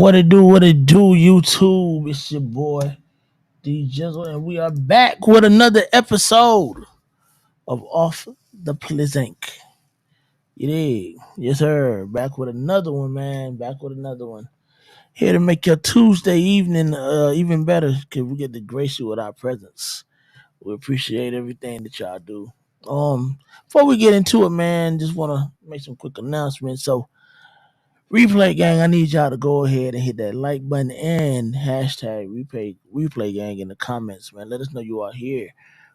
What it do, YouTube? It's your boy, D Jizzle, and we are back with another episode of Off the Plizzink. You dig? Yes, sir. Back with another one, man. Back with another one. Here to make your Tuesday evening even better because we get to grace you with our presence. We appreciate everything that y'all do. Before we get into it, man, just want to make some quick announcements. So, Replay gang, I need y'all to go ahead and hit that like button and hashtag replay gang in the comments, man. Let us know you are here.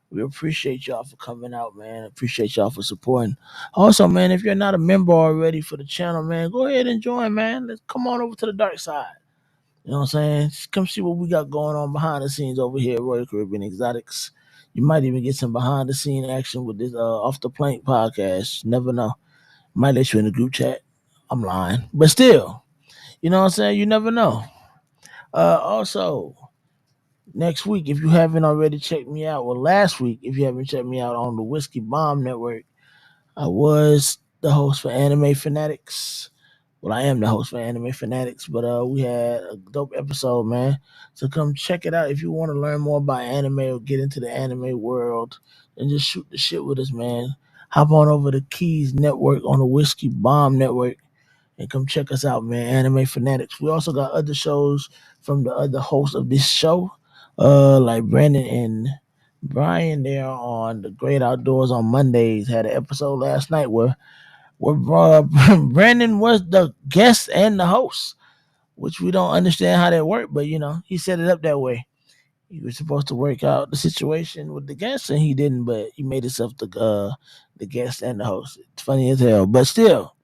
We appreciate y'all for coming out, man. Appreciate y'all for supporting. Also, man, if you're not a member already for the channel, man, go ahead and join, man. Let's come on over to the dark side. You know what I'm saying? Just come see what we got going on behind the scenes over here at Royal Caribbean Exotics. You might even get some behind the scene action with this Off the Plank podcast. Never know. Might let you in the group chat. I'm lying. But still, you know what I'm saying? You never know. Also, next week, if you haven't already checked me out, well, last week, if you haven't checked me out on the Whiskey Bomb Network, I was the host for Anime Fanatics. Well, I am the host for Anime Fanatics, but we had a dope episode, man. So come check it out if you want to learn more about anime or get into the anime world and just shoot the shit with us, man. Hop on over to Keys Network on the Whiskey Bomb Network and come check us out, man. Anime Fanatics. We also got other shows from the other hosts of this show, like Brandon and Brian. There on the Great Outdoors on Mondays. Had an episode last night where Brandon was the guest and the host, which we don't understand how that worked, but he set it up that way. He was supposed to work out the situation with the guest, and he didn't. But he made himself the guest and the host. It's funny as hell, but still.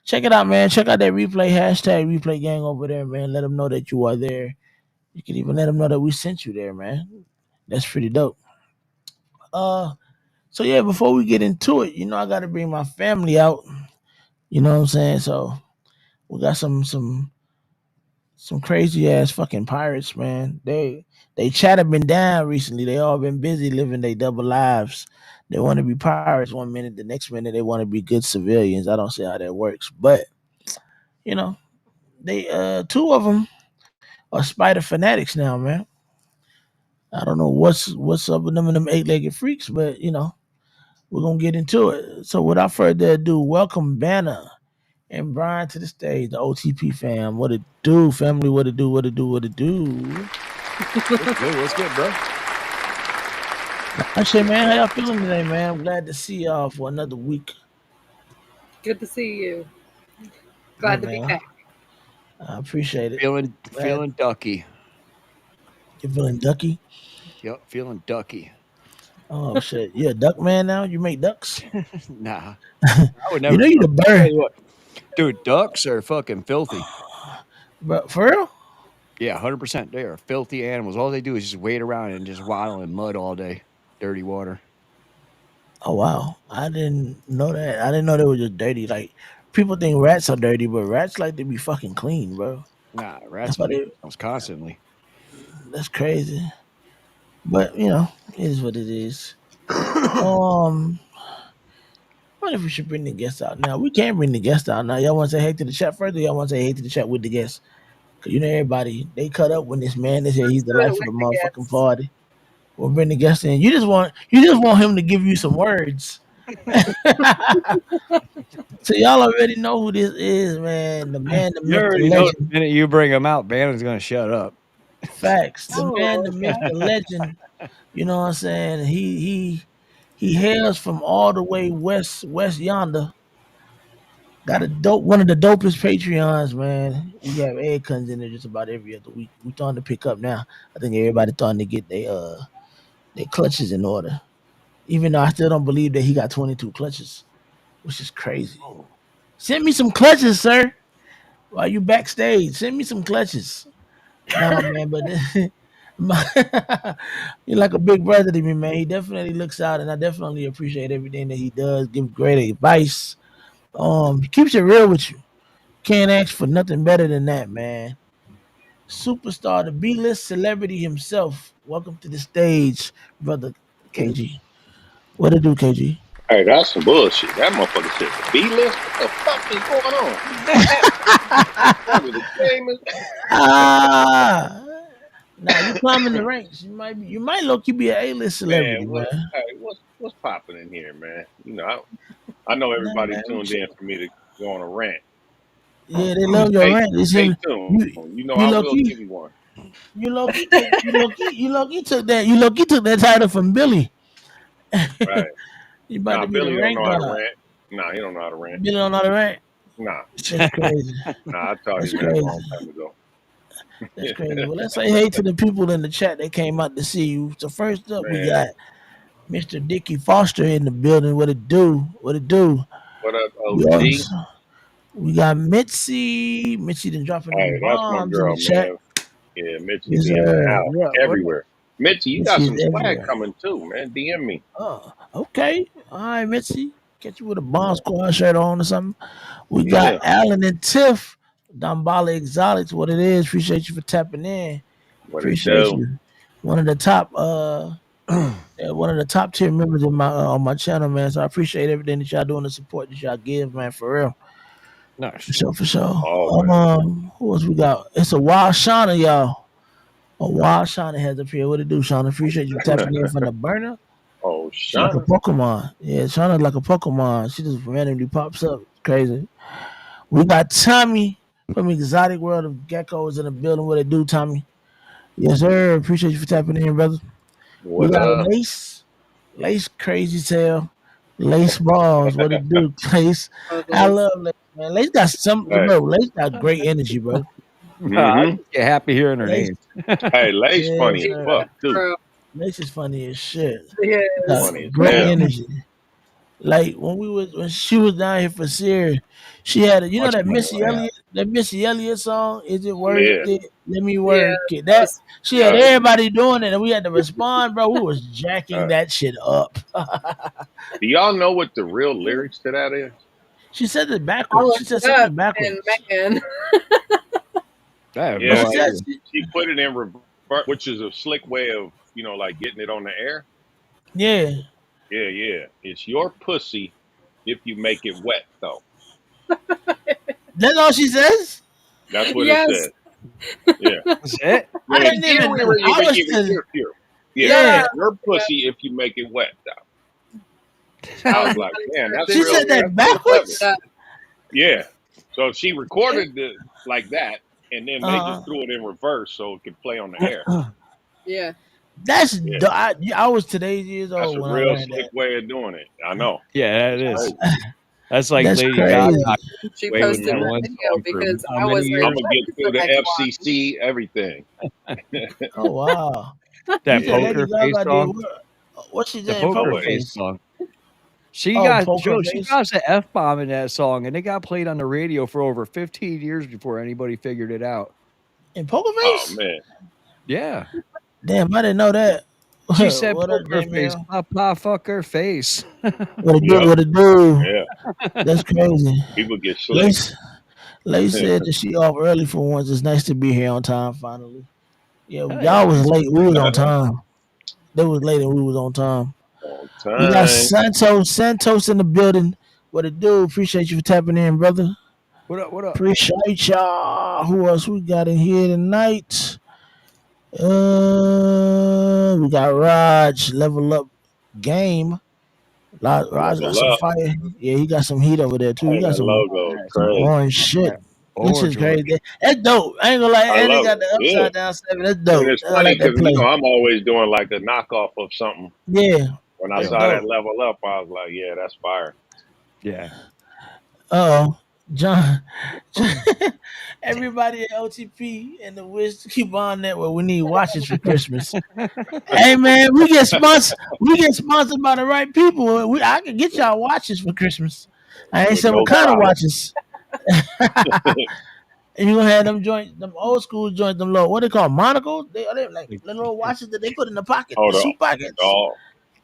Check it out, man. Check out that replay hashtag replay gang over there, man. Let them know that you are there. You can even let them know that we sent you there, man. That's pretty dope. Uh, so yeah, before we get into it, I got to bring my family out. You know what I'm saying? So we got some crazy ass fucking pirates, man. They chat have been down recently. They all been busy living their double lives. They want to be pirates one minute, the next minute they want to be good civilians. I don't see how that works, but you know they two of them are spider fanatics now, man. I don't know what's up with them and them eight-legged freaks, but we're gonna get into it. So without further ado, welcome Banner and Brian to the stage, the OTP fam. What it do, family? What it do? What it do? What it do? What's good, bro? I say, man, how y'all feeling today, man? I'm glad to see y'all for another week. Good to see you. Yeah, Glad to be man. back. I appreciate it. Feeling ducky. You're feeling ducky? Yep, feeling ducky. Oh shit. You're a duck man now? You make ducks? Nah, I would You never. know you the Tell bird. you what, dude, ducks are fucking filthy. But for real? Yeah, 100%. They are filthy animals. All they do is just wait around and just waddle in mud all day, dirty water. Oh wow. I didn't know that. I didn't know they were just dirty. Like people think rats are dirty, but rats like to be fucking clean, bro. Nah, That's rats why poop they themselves constantly. that's crazy. But it is what it is. Um I wonder if we should bring the guests out now. We can't bring the guests out now. Y'all want to say hey to the chat first, or y'all want to say hey to the chat with the guests? Cause everybody they cut up when this man is here. He's the Do it life of with the the motherfucking guests. party. We'll bring the guests in. You just want him to give you some words. So y'all already know who this is, man. The man, the You myth, the already know the legend. minute you bring them out, Bannon's gonna shut up. Facts. The man, Oh, the myth, okay. the legend. You know what I'm saying? He hails from all the way west yonder. Got a dope one of the dopest Patreons, man. We have egg comes in there just about every other week. We starting to pick up now. I think everybody starting to get their clutches in order. Even though I still don't believe that he got 22 clutches, which is crazy. Send me some clutches, sir. While you backstage, send me some clutches. Nah, man, but you're like a big brother to me, man. He definitely looks out, and I definitely appreciate everything that he does. Give great advice. He keeps it real with you. Can't ask for nothing better than that, man. Superstar, the B-list celebrity himself. Welcome to the stage, brother KG. What it do, KG? Hey, that's some bullshit. That motherfucker said the B list. What the fuck is going on? What is the game? Ah, nah, you climbing the ranks. You might low key be an A-list celebrity, Man, man. what's popping in here, man? You know, I know Nah, everybody man, we tuned in chill. for me to go on a rant. Yeah, they love your Stay rant. They stay seem tuned. you You know you I low will key give you one. you low key took that title from Billy. Right. You about Nah, to be the Billy don't rank know how to god. rant. Nah, he don't know how to rant. Billy don't know the rant. Nah. That's crazy. Nah, I taught That's him that a crazy. long time ago. That's crazy. Well, let's say hey to the people in the chat that came out to see you. So first up, we Man, got Mr. Dickie Foster in the building. What it do? What it do? what up, We OG? also we got Mitzi. Mitzi done dropping them Hey, that's my bombs in the girl, chat. man. Yeah, Mitchie Yes, be in the sir. house What up? everywhere. Mitchie, you got Mitzi is some swag everywhere. coming too, man. DM me. Oh, okay. All right, Mitzi. Get you with a bomb squad shirt on or something. We got Yeah, Alan and Tiff. Dambala Exotics, what it is. Appreciate you for tapping in. what it Appreciate do? you. One of the top one of the top tier members in my on my channel, man. So I appreciate everything that y'all doing, the support that y'all give, man, for real. For Nice. sure, for sure. Always. Who else we got? It's a wild Shauna, y'all. A wild Shauna has appeared. What it do, Shauna? Appreciate you tapping in from the burner. Oh, She like a Shauna. Pokemon. Yeah, Shauna's like a Pokemon. She just randomly pops up. Crazy. We got Tommy from Exotic World of Geckos in the building. What it do, Tommy? Yes, sir. Appreciate you for tapping in, brother. We What got up? Lace. Lace crazy tail. Lace balls. What it do, Lace? I Totally. love Lace, man. Lace got some Hey. bro. Lace got great energy, bro. I Mm-hmm. just get happy hearing her Lace, name. Hey, Lay's yes, funny as sir. Yeah, fuck too. bro. Lace is funny as shit. Got Yes. Funny as great hell. energy. Like when she was down here for Sierra, she had you know Much that more Missy than Elliott song. Is it worth Yeah. it? Let me Yeah. work it. That That was she had Yeah. everybody doing it, and we had to respond, bro. We was jacking Uh, that shit up. do y'all know what the real lyrics to that is? She said it I backwards. She looked said it up something and backwards. man, I have But Yeah, no she said, idea. she put it in reverse, which is a slick way of, like getting it on the air. yeah, Yeah, yeah. It's your pussy if you make it wet, though. that's all she says. That's what it yes. said. Yeah. That's it? I didn't even know. I was still, Here. Yeah. Yeah. yeah. It's your Yeah. pussy if you make it wet, though. I I was was like, man, not that's She this real. said year. that That's real Looked clever. it backwards. up. Yeah. So she recorded it like that, and then they Uh, just threw it in reverse so it could play on the air. Yeah. that's Yeah. I was today's years That's old a when I real learned slick that. way of doing it. I know. Yeah, that It's is. crazy. That's like That's Lady Gaga crazy. She away with posted that Hmm. that one video song for because how I many was like, I'm years? gonna what get is the through the next one? FCC, everything. Oh wow. You That said Yeah. Lady Poker Face Gaga did song. what she The did in Poker Poker What? Face Face? song. She Oh, got Poker Joe. She Face drops an F bomb in that song, and it got played on the radio for over 15 years before anybody figured it out. in Poker Oh Face. man. Yeah, Damn, I didn't know that. she said What up, Poker Face, Daniel? papa, fuck her face. What it do? Yep. What it do? Yeah. That's crazy. People get slick. Lace, Lace said that she off early for once. It's nice to be here on time finally. Yeah, Hell y'all yeah, was me too. late. We was on time. They was late and we was on time. On We got time. Santos in the building. What it do? Appreciate you for tapping in, brother. What up? What up? Appreciate y'all. Who else we got in here tonight? We got Raj, level up game. Raj got Level some up. fire. Yeah, he got some heat over there too. He Hey, got that some logo is Nice. crazy. orange shit. Yeah. That shit's Orange alert. crazy. That's dope. I ain't gonna lie. I And they love got it. the Yeah. upside down 7. That's And dope. it's I funny like that because play. I'm always doing like a knockoff of something. Yeah, When I that's Yeah. saw that dope. level up, I was like, yeah, that's fire. Yeah. Oh, John. Everybody at OTP and the Wish to keep on network. We need watches for Christmas. Hey man, we get sponsored. We get sponsored by the right people. I can get y'all watches for Christmas. I ain't With said what no kind of problem. watches. And you gonna have them joint, them old school joint, them little what they call monocles. They like the little watches that they put in the pocket, the Hold on. suit pockets. Oh,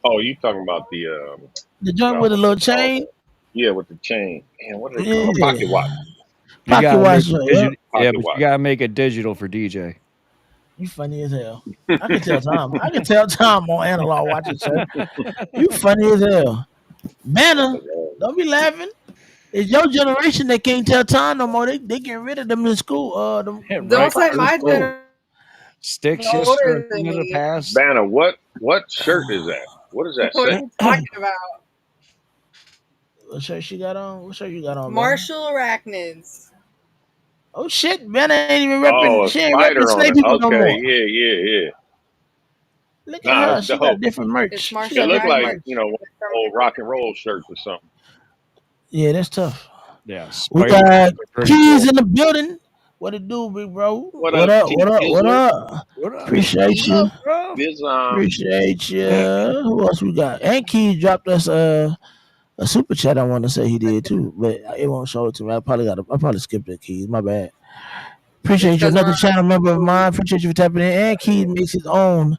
oh, you talking about the The joint with a what they little call chain. that? Yeah, with the chain. Man, what do they call Yeah, pocket watch? You pocket gotta watch make it joint. Yep. digital. Yeah, Pocket but you watch. gotta make it digital for DJ. You funny as hell. I can tell time. I can tell time on analog watches, sir. You funny as hell. Banner, don't be laughing. It's your generation that can't tell time no more. They getting rid of them in school. Them Yeah, Don't right. say spots in my school. Sticks, generation just a older than thing of the me. past. Banner, what shirt is that? What does that What are say? you talking about? What shirt she got on? What shirt you got on, Banner? Martial arachnids. Oh shit, Banner ain't even repping. Oh, a She ain't repping spider on slave it. people no Okay, more. yeah. Look at Nah, her. it's She got dope. different It's merch. She It martial got looked different like, merch. arachnids you know, one of from the old rock different and roll countries. shirts or something. Yeah, that's tough. Yeah, We spiders got are pretty Keys cool. in the building. What it do, big bro? What What up, up? T What up? What Dizzle? up? What up? Appreciate What you. up, bro? This Appreciate you. Who else we got? And Keys dropped us a super chat. I want to say he did too, but it won't show it to me. I probably skipped it, Keys. My bad. It's Appreciate you. because we're Another on channel member of YouTube. mine. Appreciate you for tapping in. And Keys makes his own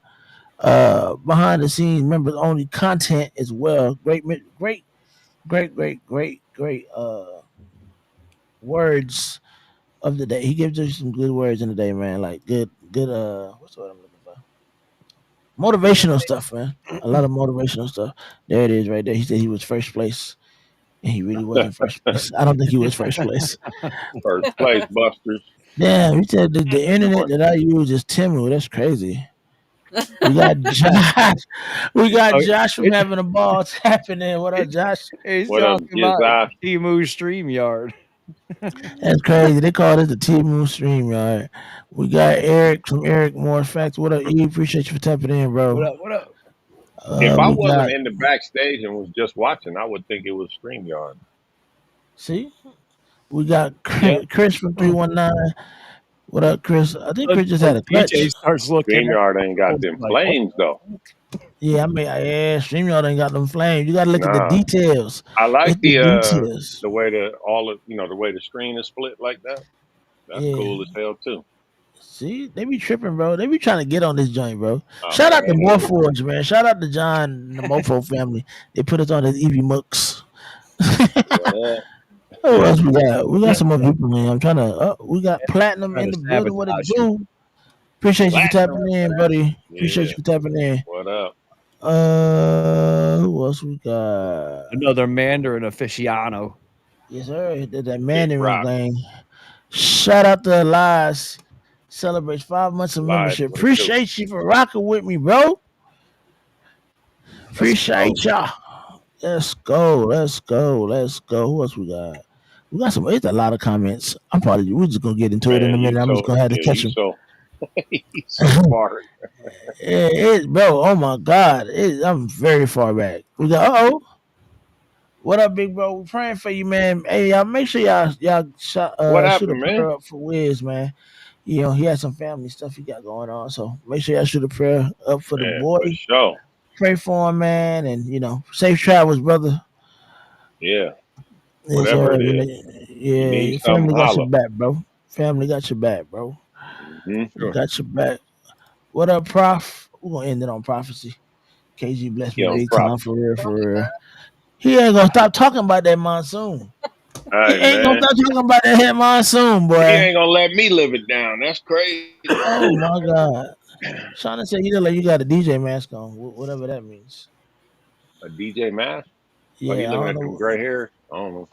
behind the scenes members only content as well. Great words of the day. He gives us some good words in the day, man. Like good what's the word I'm looking for? Motivational Motivate. stuff, man. A lot of motivational stuff. There it is right there. He said he was first place. And he really wasn't first place. I don't think he was first place. first place, Busters. Damn, he said the internet that I use is Timu. That's crazy. We got Josh. We got Oh, Josh from it, having a ball tapping in. What up, it, Josh? he's What up, talking about Jizza? Timu StreamYard. That's crazy. They call this the Timu stream, y'all. We got Eric from Eric More Facts. What up, E? Appreciate you for tapping in, What bro. up? What up? If I We wasn't got in the backstage and was just watching, I would think it was StreamYard. see, we got Yeah. Chris from 319. What up, Chris? I think Chris just Until had a DJ clutch. starts looking at StreamYard ain't got it, them like, what flames though. Yeah, I mean, yeah, StreamYard ain't got them flames. You got to look at the Nah. details. I like It's the details. the way the way the screen is split like that. That's Yeah. cool as hell too. See, they be tripping, bro. They be trying to get on this joint, bro. Oh Shout out to man, Morphoge, man. Shout out to John and the Mofo family. They put us on this Evie Mooks. what up? Who else we got? We got some more people, man. I'm trying to. We got Platinum trying in to the building. What it sabotage you. do? Appreciate you for Platinum. tapping in, buddy. Appreciate Yeah. you for tapping in. What up? Who else we got? Another Mandarin aficionado. Yes, sir. That Big Mandarin Rock. thing. Shout out to Elias. Celebrates 5 months of Live. membership. What it do? Appreciate you for rocking with me, bro. Let's go. Appreciate y'all. Let's go. Let's go. Let's go. Who else we got? We got some. It's a lot of comments. We're just gonna get into it in Man, a minute. I'm just gonna have to catch you them. so you so far. Bro. Oh my God. I'm very far back. We got. What up, big bro? We're praying for you, man. Hey, y'all, make sure What shoot a happened, man? prayer up for Wiz, man. You know, he had some family stuff he got going on. So make sure y'all shoot a prayer up for the Man, boy. for sure. Pray for him, man. And, safe travels, brother. Yeah. Yes, Whatever sir. it is. You Yeah, need your something, family got your holla. back, bro. Family got your back, bro. Hmm. We Sure. got your back. What up, Prof? We're going to end it on prophecy. KG blessed me Get on big time, prophecy. for real, Don't for do real. that. He ain't going to stop talking about that monsoon. He Hey ain't going to man. stop talking about that head monsoon, He boy. ain't gonna let me live it down. That's crazy. Oh, my God. Shauna said you look like you got a DJ mask on, whatever that means. A DJ Mask? Oh, he Yeah, I looking don't at them know. gray hairs? I don't know.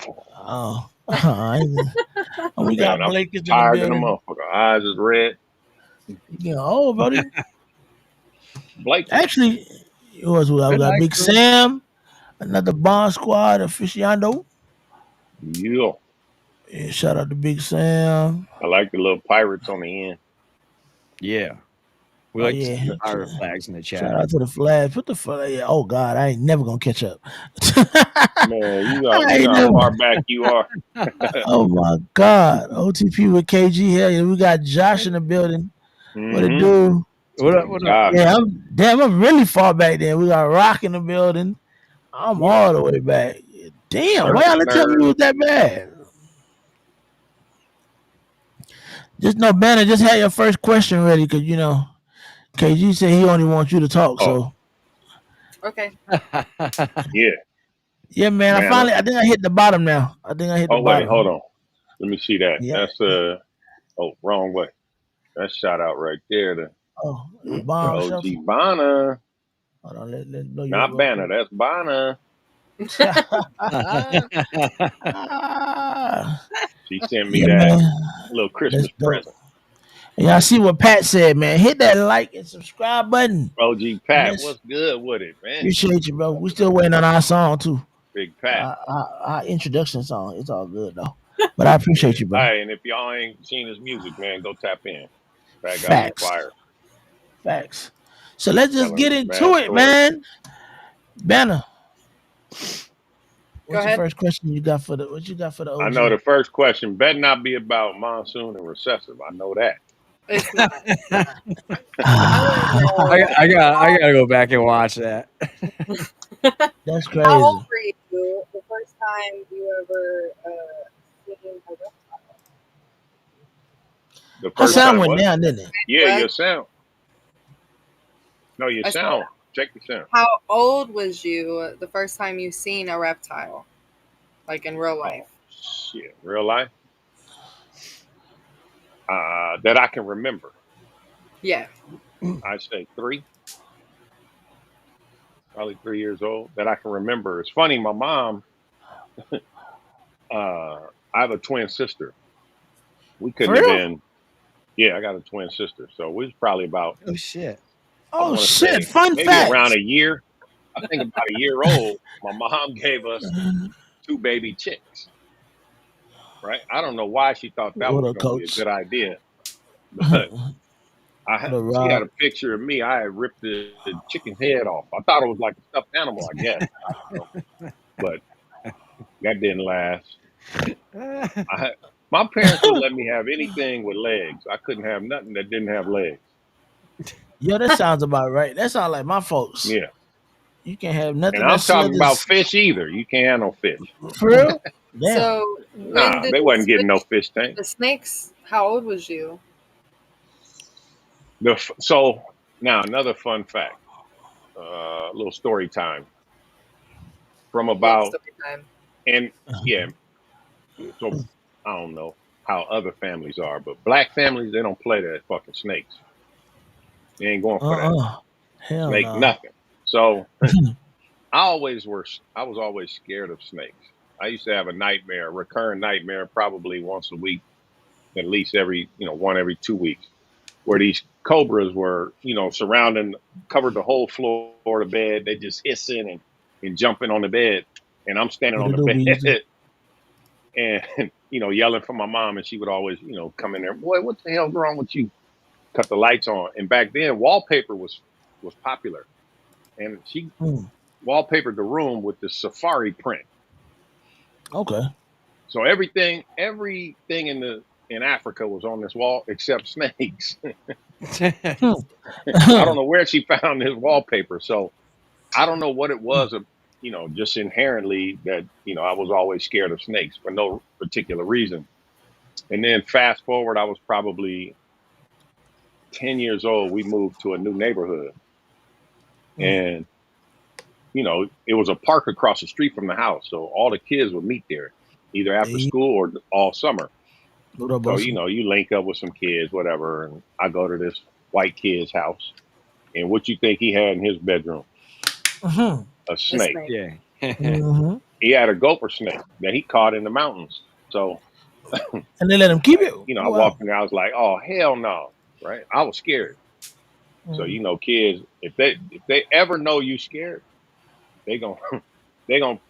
Oh, we Man, got I'm Blakers in the tired than a building. motherfucker. Eyes is red. You getting old, buddy. Blakers. Actually, it was we Been got nice Big to him. Sam, another Bond Squad aficionado. Yeah. Yeah, shout out to Big Sam. I like the little pirates on the end. Yeah. We Oh like to see yeah, the pirate flags in the shout chat. out to the flag. Put the flag. Yeah, oh God, I ain't never gonna catch up. Man, I you know ain't how never. far back you are. Oh my God, OTP with KG. Hell yeah, we got Josh in the building. What it Mm-hmm. do? What up? What up? Josh. Yeah, I'm really far back there. We got Rock in the building. I'm What up? all the way back. Damn, why Circus y'all tell me nerd. it was that bad? Just no Banner. Just had your first question ready, because KG said he only wants you to talk. Oh, So Okay. yeah. yeah, man. Man. I think I hit the bottom now. I think I hit the Oh, wait, hold bottom. on. Let me see that. Yeah. That's, wrong way. That's shot out right there to Oh, the bomb shelter. OG Bonner. Hold on, let's blow you up Not real Banner. quick. That's Bonner. She sent me Yeah, that man. little That's Christmas dope. present. And y'all see what Pat said, man. Hit that like and subscribe button. OG And Pat, let's what's good with it, man? appreciate you, bro. We still waiting on our song too. Big Pat. Our introduction song. It's all good though. But I appreciate Yeah. you, bro. Hey, and if y'all ain't seen his music, man, go tap in. Pat got some Facts. fire, Facts. So let's just telling get some into bad it, stories. man. Banner, Go what's the ahead. first question you got for the I know OG? the first question better not be about monsoon and recessive. I know that. It's not. I want to Ah, know I gotta go back and watch that. that's how old crazy. were you the first time you ever seen a reptile? The Her And first what sound time went what? down, didn't it? Yeah, was your sound. No, your I said, sound. Check your sound. how old was you the first time you seen a reptile, like in real Oh life? shit, real life. That I can remember. Yeah. I say three, probably 3 years old. That I can remember. It's funny. My mom. I have a twin sister. We For couldn't have real? been. Yeah, I got a twin sister. So we was probably about. Oh shit. I Oh want to shit! say Fun maybe around facts. a year. I think about a year old. My mom gave us two baby chicks. Right. I don't know why she thought that What was up, going to be a coach? good idea, but What up, she had Rob? a picture of me. I had ripped the chicken's head off. I thought it was like a stuffed animal. I guess I don't know, but that didn't last. I my parents would let me have anything with legs. I couldn't have nothing that didn't have legs. Yo, that sounds about right. That sounds like my folks. Yeah, You can't have and nothing that I'm talking about slithers. fish either. You can't have no fish. For real? Damn. So when Nah, did they it wasn't getting no switch fish tank. to snakes? How old was you? So now another fun fact, a little story time from Love about story time. and yeah. So I don't know how other families are, but black families they don't play that fucking snakes. They ain't going for that Hell snake no. nothing. So I was always scared of snakes. I used to have a nightmare, a recurring nightmare, probably once a week, at least every one every 2 weeks, where these cobras were surrounding, covered the whole floor of the bed. They just hissing and jumping on the bed, and I'm standing What on it the do, BZ? bed and yelling for my mom, and she would always come in there, boy, what the hell's wrong with you? Cut the lights on. And back then, wallpaper was popular, and she Mm, wallpapered the room with the safari print. okay. So everything in Africa was on this wall except snakes. Hmm. I don't know where she found this wallpaper. So I don't know what it was, just inherently that I was always scared of snakes for no particular reason. And then fast forward, I was probably 10 years old. We moved to a new neighborhood, Mm. and it was a park across the street from the house. So all the kids would meet there, either after Hey, school or all summer. what up, So, bossy? you link up with some kids, whatever. And I go to this white kid's house. And what you think he had in his bedroom? Mm-hmm. A A snake. snake. Yeah. Mm-hmm. He had a gopher snake that he caught in the mountains. So, And they let him keep like, it. I Oh wow. walked in there, I was like, oh, hell no. Right. I was scared. So, Mm. kids, if they ever know you scared, they going they gonna,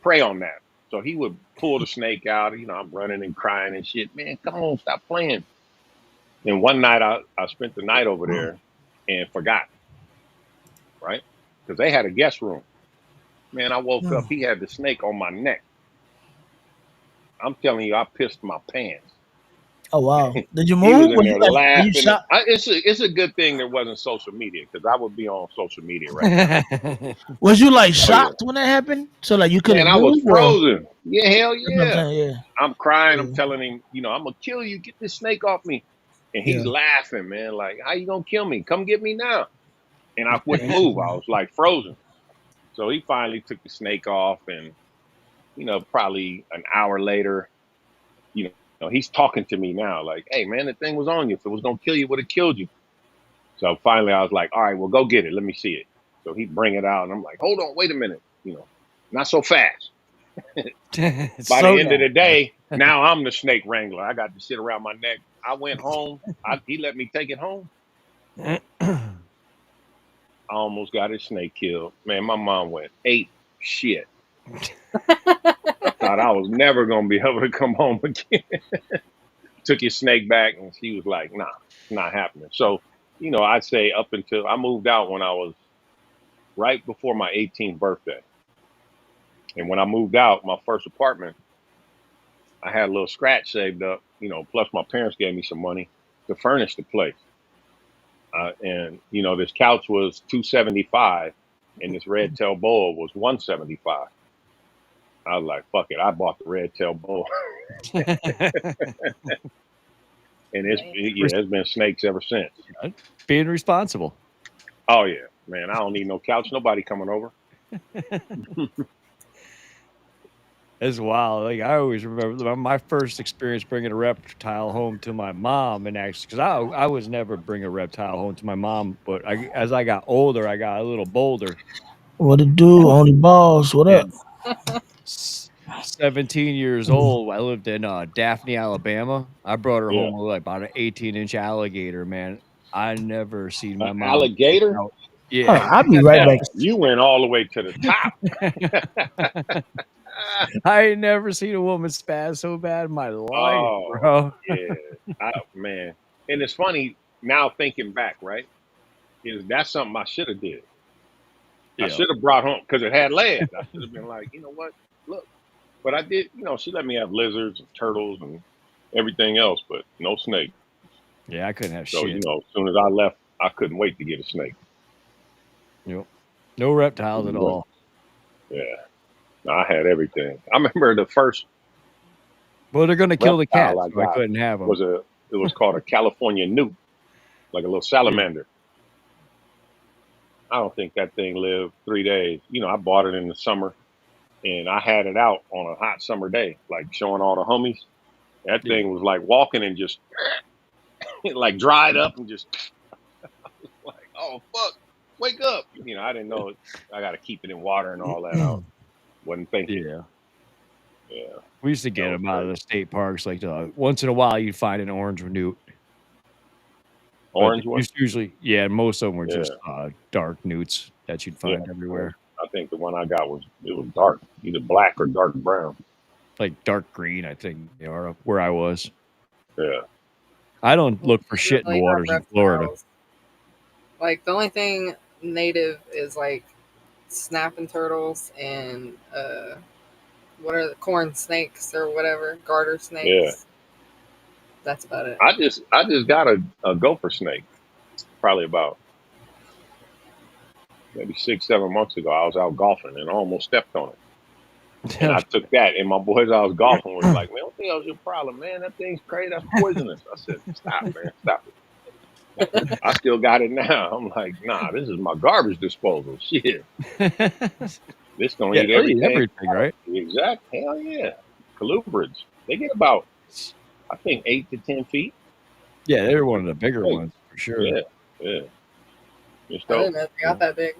prey on that. So he would pull the snake out, I'm running and crying and shit. Man, come on, stop playing. And one night I spent the night over there and forgot, right? Because they had a guest room. Man, I woke up, Mm. he had the snake on my neck. I'm telling you, I pissed my pants. Oh wow. Did you He was move? in there Were you laughing. shot? It's a good thing there wasn't social media because I would be on social media right now. Was you like Oh yeah, shocked when that happened? So like you man, couldn't I was move, or frozen. Yeah, hell that's what I'm yeah. saying? I'm crying. I'm Yeah. telling him, I'm gonna kill you. Get this snake off me. And he's Yeah. laughing, man. Like, how you gonna kill me? Come get me now. And I wouldn't That's move. I was like frozen. So he finally took the snake off, and probably an hour later, he's talking to me now, like, "Hey, man, the thing was on you. If it was gonna kill you, it would have killed you." So finally, I was like, "All right, well, go get it. Let me see it." So he bring it out, and I'm like, "Hold on, wait a minute." Not so fast. It's By so the end of the down. day, now I'm the snake wrangler. I got the shit around my neck. I went home. He let me take it home. I almost got his snake killed. Man, my mom went ate shit. I thought I was never gonna be able to come home again. Took his snake back, and she was like, "Nah, it's not happening." So, I'd say up until I moved out when I was right before my 18th birthday, and when I moved out, my first apartment, I had a little scratch saved up. Plus my parents gave me some money to furnish the place. And this couch was 275, and this red tail boa was 175. I was like, "Fuck it!" I bought the red tail boa, and it's been snakes ever since. Being responsible. Oh yeah, man! I don't need no couch. Nobody coming over. It's wild. Like I always remember my first experience bringing a reptile home to my mom, and actually, because I was never bring a reptile home to my mom, but as I got older, I got a little bolder. What it do? Only balls. What up? And 17 years old, I lived in Daphne, Alabama. I brought her Yeah, home with like about an 18-inch alligator. Man, I never seen my mom freak alligator. out. Hold Yeah. on, I'll be right back. You went all the way to the top. I ain't never seen a woman spaz so bad in my life, Oh bro. yeah, man. And it's funny now thinking back, right? That's something I should have did. I Yeah. should have brought home because it had legs. I should have been like, you know what? Look, but I did. She let me have lizards and turtles and everything else, but no snake. Yeah, I couldn't have So shit. as soon as I left, I couldn't wait to get a snake. Yep. No reptiles at Couldn't wait. all. Yeah, I had everything. I remember the first Well, they're gonna kill the cat, reptile I so I got couldn't have them. it was called a California newt, like a little salamander. I don't think that thing lived 3 days. I bought it in the summer, and I had it out on a hot summer day, like showing all the homies. That Yeah. thing was like walking and just like dried up and just like, oh fuck, wake up. I didn't know I got to keep it in water and all that. I wasn't thinking. Yeah. Yeah, We used to that get was them out of crazy. the state parks. Like once in a while, you'd find an orange newt, but Orange one. usually, yeah, most of them were just Yeah, dark newts that you'd yeah. find everywhere, I think the one I got was dark, either black or dark brown. like dark green. I think they are where I was. Yeah. I don't We look for shit in the really have waters in Florida. reptiles. Like the only thing native is like snapping turtles and what are the corn snakes or whatever, garter Yeah. snakes. That's about it. I just got a gopher snake probably about maybe 6, 7 months ago. I was out golfing and I almost stepped on it. And I took that, and my boys I was golfing was like, "Man, what the hell's your problem, man? That thing's crazy. That's poisonous." I said, "Stop, man, stop it." I still got it now. I'm like, "Nah, this is my garbage disposal. Shit, this gonna Yeah, eat they'll eat everything." everything, right? Exact. Hell yeah. Colubrids. They get about, I think, 8 to 10 feet. Yeah, they're one of the bigger Big. ones for sure. Yeah, yeah. It's I dope. didn't know they got that big.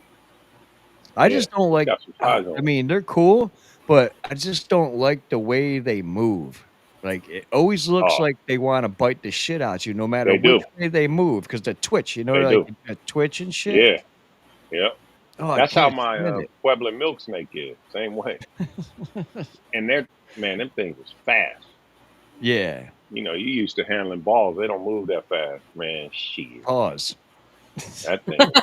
I Yeah, just don't like. got some size on I it. mean, they're cool, but I just don't like the way they move. Like it always looks Oh, like they want to bite the shit out you, no matter they which do. way they move, because the twitch, They like do. a twitch and shit. Yeah, yeah. Oh, I That's how can't my stand it. Pueblo milk snake is. Same way. And them things is fast. Yeah. You used to handling balls. They don't move that fast, man. Shit, Pause. that thing is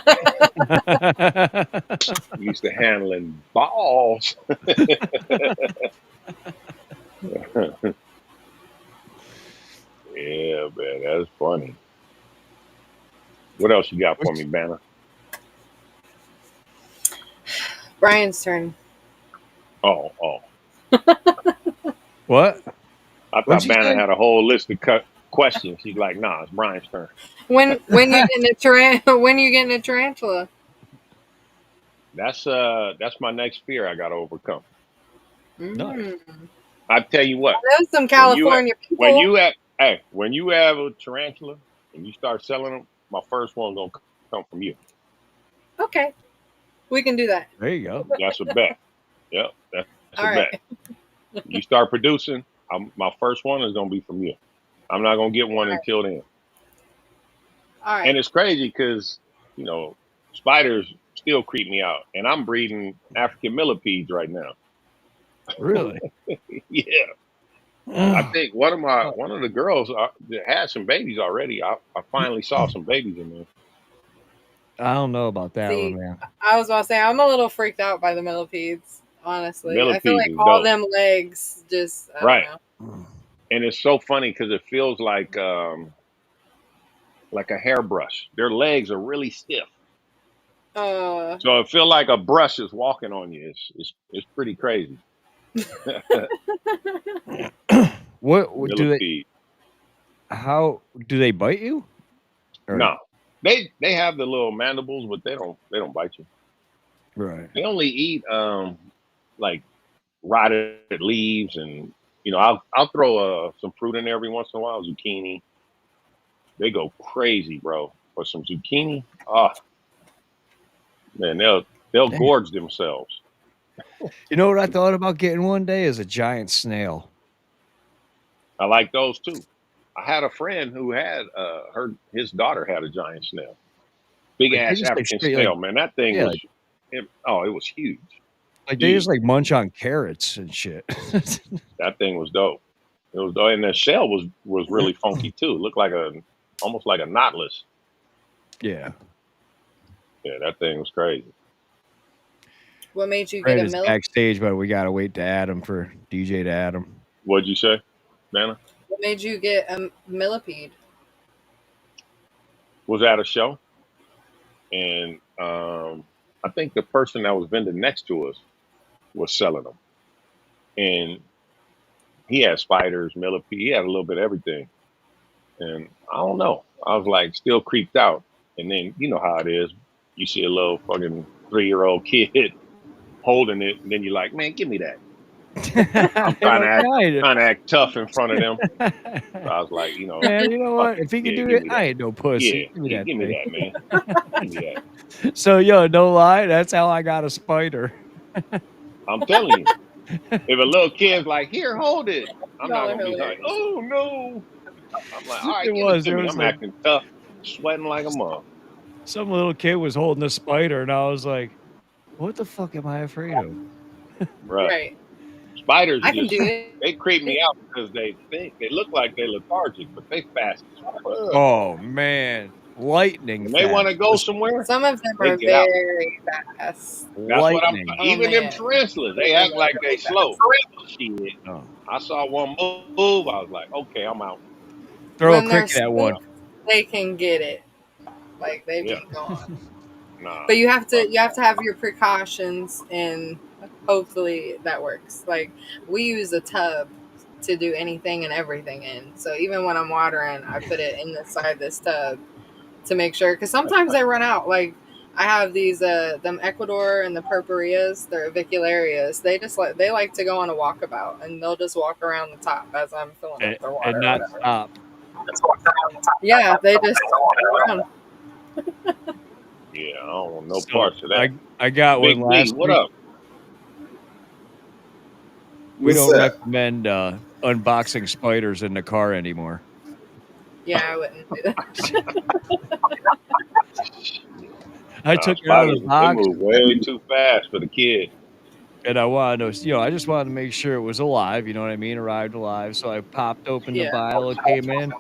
fast. Used to handling balls. Yeah, man, that's funny. What else you got for me, Banner? Brian's turn. Oh. What? I What'd thought you Banner say? had a whole list of questions. She's like, nah, it's Brian's turn. When you getting when you getting a tarantula? That's my next fear I gotta overcome. Nice. I tell you what, I know some when you California people. when you have a tarantula and you start selling them, my first one gonna come from you. Okay, we can do that. There you go. That's a bet. Yep, that's All a bet. right. You start producing, my first one is gonna be from you. I'm not gonna get one All right. until then. All And right. it's crazy because you know spiders still creep me out, and I'm breeding African millipedes right now. Really? Yeah, I think one of the girls that had some babies already. I finally saw some babies in there. I don't know about that one, See, man. I was about to say I'm a little freaked out by the millipedes. Honestly, I feel Millipedes like is all dope, them legs just I don't right? know. And it's so funny because it feels like a hairbrush. Their legs are really stiff, Uh, so it feels like a brush is walking on you. It's pretty crazy. What do they? Millipede. How do they bite you? Or No, they have the little mandibles, but they don't bite you. right? They only eat like rotted leaves, and I'll throw some fruit in there every once in a while, zucchini. They go crazy, bro, for some zucchini. Oh man, they'll Damn. gorge themselves. You know what I thought about getting one day is a giant snail. I like those too. I had a friend who had his daughter had a giant snail, big Like they ass just like African straight like snail. Man, that thing yeah, was it was huge, like they just huge. like munch on carrots and shit. That thing was dope. It was dope, and the shell was really funky too. It looked like almost like a knotless. Yeah. Yeah, that thing was crazy. what made you get Fred a is backstage, but we gotta wait to add him for DJ to add him. What'd you say, Nana? What made you get a millipede? Was at a show, and I think the person that was vending next to us was selling them, and he had spiders, millipede, he had a little bit of everything, and I don't know. I was like still creeped out, and then you know how it is. You see a little fucking 3-year-old kid holding it, and then you're like, man, give me that. I'm You're trying to like, act "Yeah, trying to act tough in front of them. I So I was like, man, you know fuck what? it. If he could Yeah, do give it, me I that. ain't no pussy. Yeah, Give me that give me thing." that, man. Give me that. So, yo, no lie, that's how I got a spider. I'm telling you. If a little kid's like, here, hold it, I'm not Y'all are gonna be like, hilarious. oh no. I'm like, all right, It give it was. to There me. was I'm like acting tough, sweating like a mug. some little kid was holding a spider, and I was like, "What the fuck am I afraid of?" Right. Right. Spiders I can do just it. they creep me out because they look like they're lethargic, but they fast as fuck. Oh man, lightning When they want to fast. go Just somewhere, Some of them they are get out. very fast. That's what I'm. lightning. Oh Even them man, tarantulas, some of they them act are like they really slow. fast. Shit. Oh. I saw one move. I was like, okay, I'm out. Throw a When they're cricket at one. spooked, they can get it. Like they Yeah. be gone. Nah. But you have to Fuck you have to have your precautions, and hopefully that works. Like we use a tub to do anything and everything in. So even when I'm watering, I put it inside this tub to make sure. Because sometimes they run out. Like I have these them Ecuador and the purpurias, they're avicularias. They like to go on a walkabout, and they'll just walk around the top as I'm filling and, up their and water or not whatever. stop. Yeah, they just run. yeah. I don't want no So parts of that. I got one Big B, last what week. up? We What's don't that? recommend unboxing spiders in the car anymore. Yeah, I wouldn't do that. I Nah, took it out of spiders, the they box, move way too fast for the kid. and I wanted to, I just wanted to make sure it was alive. You know what I mean? Arrived alive. So I popped open the Yeah. vial. It came in.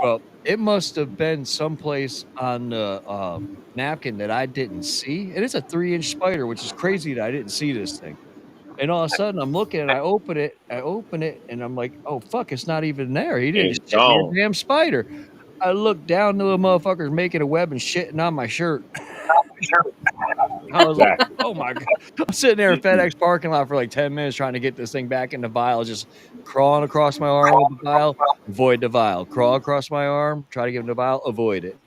Well, it must have been someplace on the napkin that I didn't see. And it's a 3-inch spider, which is crazy that I didn't see this thing. And all of a sudden, I'm looking and I open it, and I'm like, "Oh fuck, it's not even there. He didn't It's just send me a gone. damn spider." I look down to the motherfuckers making a web and shitting on my shirt. I was like, Exactly. "Oh my god!" I'm sitting there in Mm-mm. FedEx parking lot for like 10 minutes trying to get this thing back in the vial, just crawling across my arm with the vial, avoid the vial, crawl across my arm, try to get in the vial, avoid it.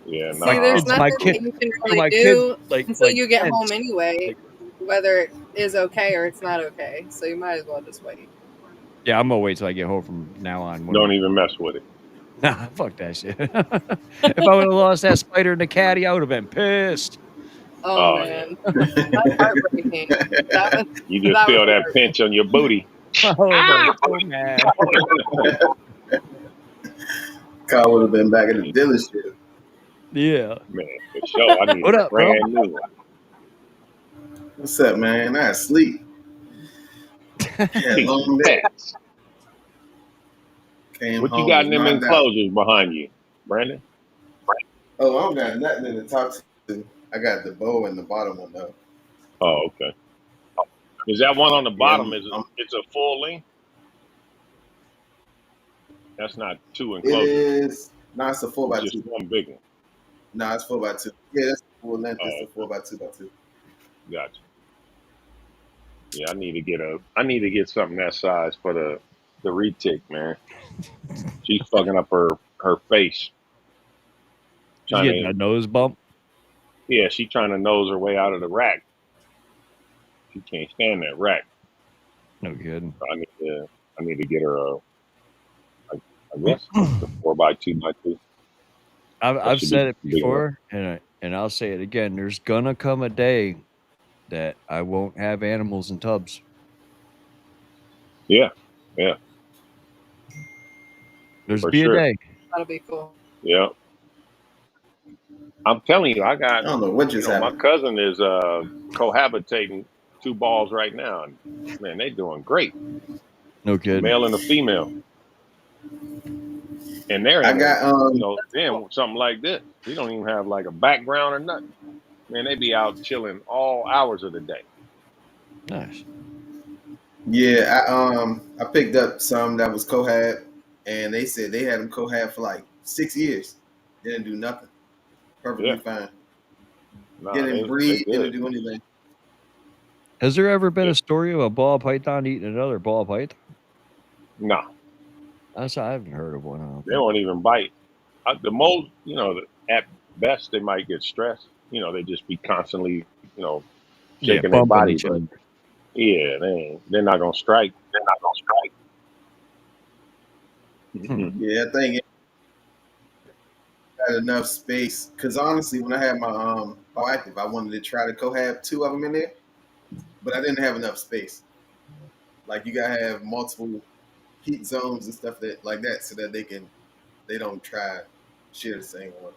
Yeah, My See, there's nah. kids, nothing my that kid, you can so really my kids do until like you get home tense. anyway, Like, whether it is okay or it's not okay. So you might as well just wait. yeah, I'm gonna wait till I get home from now on. Don't even mess with it. Nah, fuck that shit. If I would have lost that spider in the caddy, I would have been pissed. Oh man, that's heartbreaking. You just That would feel be that pinch on your booty. I was like so mad. Car would have been back at the dealership. Yeah. Man, for sure. I need What a up, bro? brand new one. What's up, man? I sleep. Had a Keep some long day. pets. Came What you home, got was in them knocked out. enclosures behind you, Brandon? Oh, I don't got nothing to talk to. I got the bow and the bottom one though. Oh, okay. Is that one on the Yeah, bottom? It's a full length? That's not two it enclosures. is. No, it's a four It's by just two. one big one. No, it's 4x2. Yeah, that's full length. It's Oh, a 4x2x2. gotcha. Yeah, I need to get something that size for the retic, man. She's fucking up her face. Did you Trying get to that nose bump? she's trying to nose her way out of the rack. She can't stand that rack. No kidding. So I need to get her I guess the 4x2x2. That I've should be said it big enough. before, and I'll say it again. There's gonna come a day that I won't have animals in tubs. Yeah, yeah, There's for be a sure. day. that'll be cool. Yeah. I'm telling you, I I got, don't know what just my happened. cousin is cohabitating two balls right now. And man, they doing great. No A kidding. male and a female. And they're I in got then something like this. We don't even have like a background or nothing. Man, they be out chilling all hours of the day. Nice. yeah, I picked up some that was cohab, and they said they had them cohab for like 6 years. They didn't do nothing. Perfectly Yeah. fine. Nah, Didn't they breed. Didn't good. do anything. Has there ever been Yeah. a story of a ball python eating another ball python? Nah, I haven't heard of one. I don't they think. won't even bite. The most, at best they might get stressed. They just be constantly, Yeah, shaking their bumping body, each but other. yeah, they're not gonna strike. Hmm. Mm-mm. Yeah, I think it had enough space. Cause honestly, when I had my proactive, I wanted to try to cohab two of them in there, but I didn't have enough space. Like you gotta have multiple heat zones and stuff that like that, so that they don't try share the same one.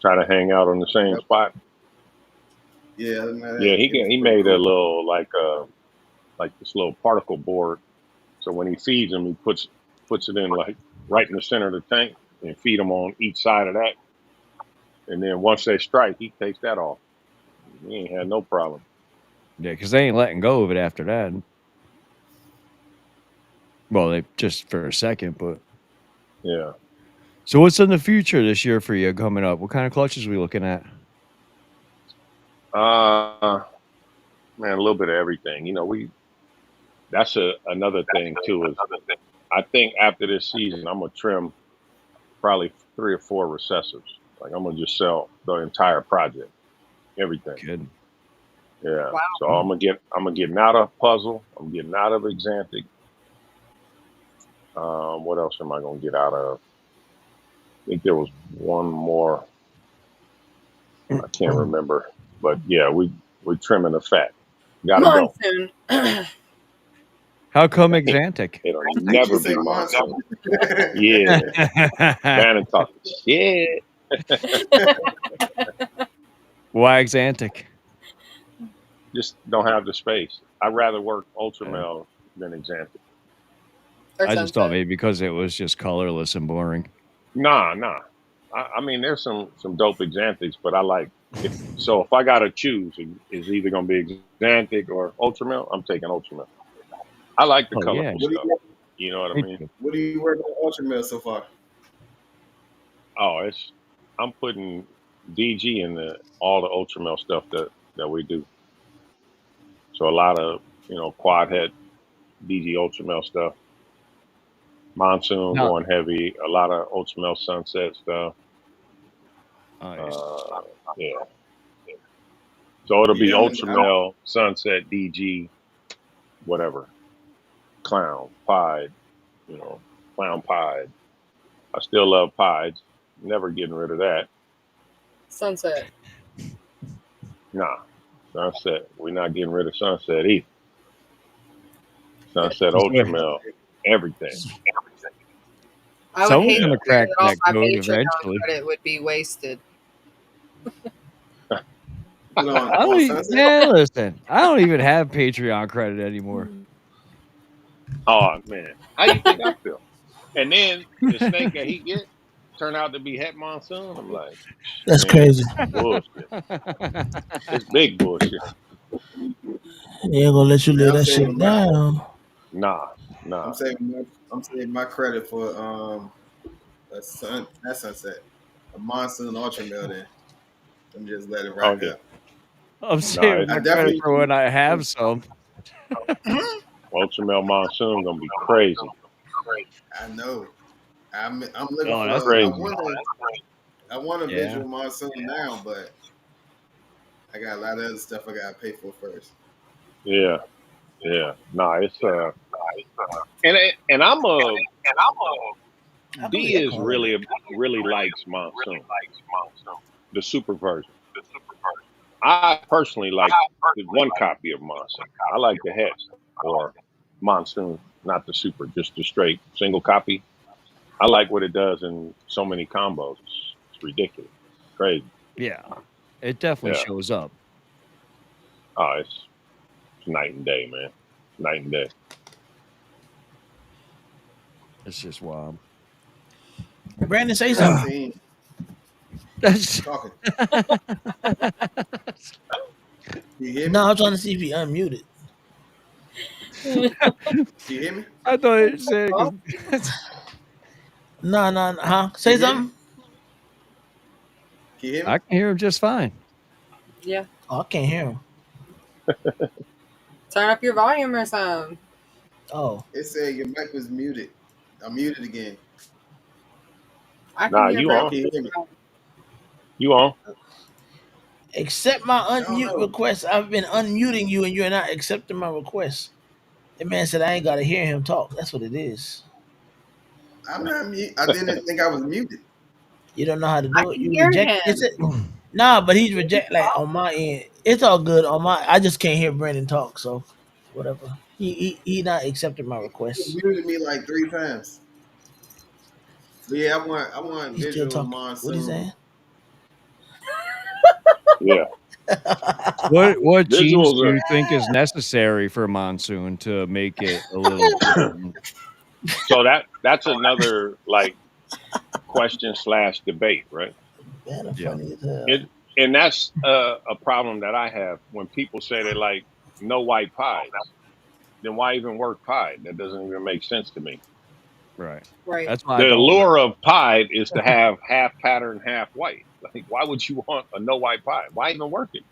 Try to hang out on the same Yep. spot. Yeah, other than Yeah, that, he it was he pretty made a cool. little like this little particle board. So when he feeds them, he puts it in like right in the center of the tank and feed them on each side of that. And then once they strike, he takes that off. He ain't had no problem. Yeah, because they ain't letting go of it after that. Well, they just for a second, but Yeah. so what's in the future this year for you coming up? What kind of clutches we looking at? Uh, man, a little bit of everything. That's another thing too. Is I think after this season, I'm gonna trim probably 3 or 4 recessors. Like I'm gonna just sell the entire project, everything. Good. Yeah. Wow. So I'm getting out of puzzle. I'm getting out of Exantic. What else am I gonna get out of? I think there was one more. I can't remember. But yeah, we're trimming the fat. Gotta go. Monsoon. How come Exantic? It'll Did you never say be monsoon. monsoon? Yeah. Bannon talking shit. Why Exantic? Just don't have the space. I'd rather work Ultramel than Exantic. Or I just thought sunset. maybe because it was just colorless and boring. Nah. I mean, there's some dope Exantics, but I like if I gotta choose, it's either gonna be Exantic or Ultramel. I'm taking Ultramel. I like the Oh yeah, colorful What do stuff. you You know what I me mean? too. What do you work on Ultramel so far? Oh, I'm putting DG in all the Ultramel stuff that we do. So a lot of quad head DG Ultramel stuff. Monsoon Now, going heavy. A lot of Ultramel Sunset stuff. nice. Uh, yeah. So it'll be Yeah, Ultramel, Sunset, DG, whatever. Clown, Pied, Clown Pied. I still love Pieds. Never getting rid of that. Sunset. Nah, Sunset. We're not getting rid of Sunset either. Sunset Is Ultra there- Mil, everything. I would Someone's hate Yeah. gonna to say crack that all that my code Patreon eventually. credit would be wasted. Put I don't on even, Sunset. man, listen, I don't even have Patreon credit anymore. Oh man, how you think I feel? And then the snake that he get turned out to be Het Monsoon. I'm like, That's man, crazy. this is bullshit. It's big bullshit. He ain't gonna let you Man, lay that shit down. Nah, nah. I'm saving my credit for not Sunset, a Monsoon Ultra Mail. Then let me just let it Oh rack yeah, up. I'm nah. saving I my credit definitely, for when I have some. Ultra Male Monsoon gonna be crazy, I know. I'm looking Oh, for that's the. crazy. I want a yeah. visual Monsoon now, but I got a lot of other stuff I gotta pay for first. Yeah, yeah. Nah, it's and I'm a How come D we is echoing like that? really likes Monsoon, the super version. I personally like the one copy of Monsoon. I like the Het or Monsoon, not the super, just the straight single copy. I like what it does in so many combos. It's ridiculous, crazy. Yeah. It definitely Yeah, shows up. it's night and day, man. Night and day. It's just wild. Brandon, say I something. seen That's talking. You hear me? No, I'm trying to see if he unmuted. You hear me? I thought it said Oh, because No, no, no, huh? Can Say you hear me? something. Can you hear me? I can hear him just fine. yeah. Oh, I can't hear him. Turn up your volume or something. Oh, It said your mic was muted. I'm muted again. I can Nah, hear you Now Brandon. on? can you hear me? You on? accept my I don't unmute know. request. I've been unmuting you and you're not accepting my request. The man said I ain't gotta hear him talk. That's what it is. I'm not mute. I didn't think I was muted. You don't know how to I do it. can You hear reject. It's him. it. Nah, but he's reject like on my end. It's all good on my. I just can't hear Brandon talk. So whatever. He not accepting my He request. muted me like 3 times. But yeah, I want He's still visual talking. What he Monsoon. saying? Yeah. What genes Visuals do are you think is necessary for Monsoon to make it a little different? so that's another like question slash debate, right? Man, I'm Yeah. funny as hell. It and that's a problem that I have when people say they like no white pies. Then why even work pied? That doesn't even make sense to me. Right. Right. That's why I The don't work. allure of pied is to have half pattern, half white. Like, why would you want a no white pie? Why even work it?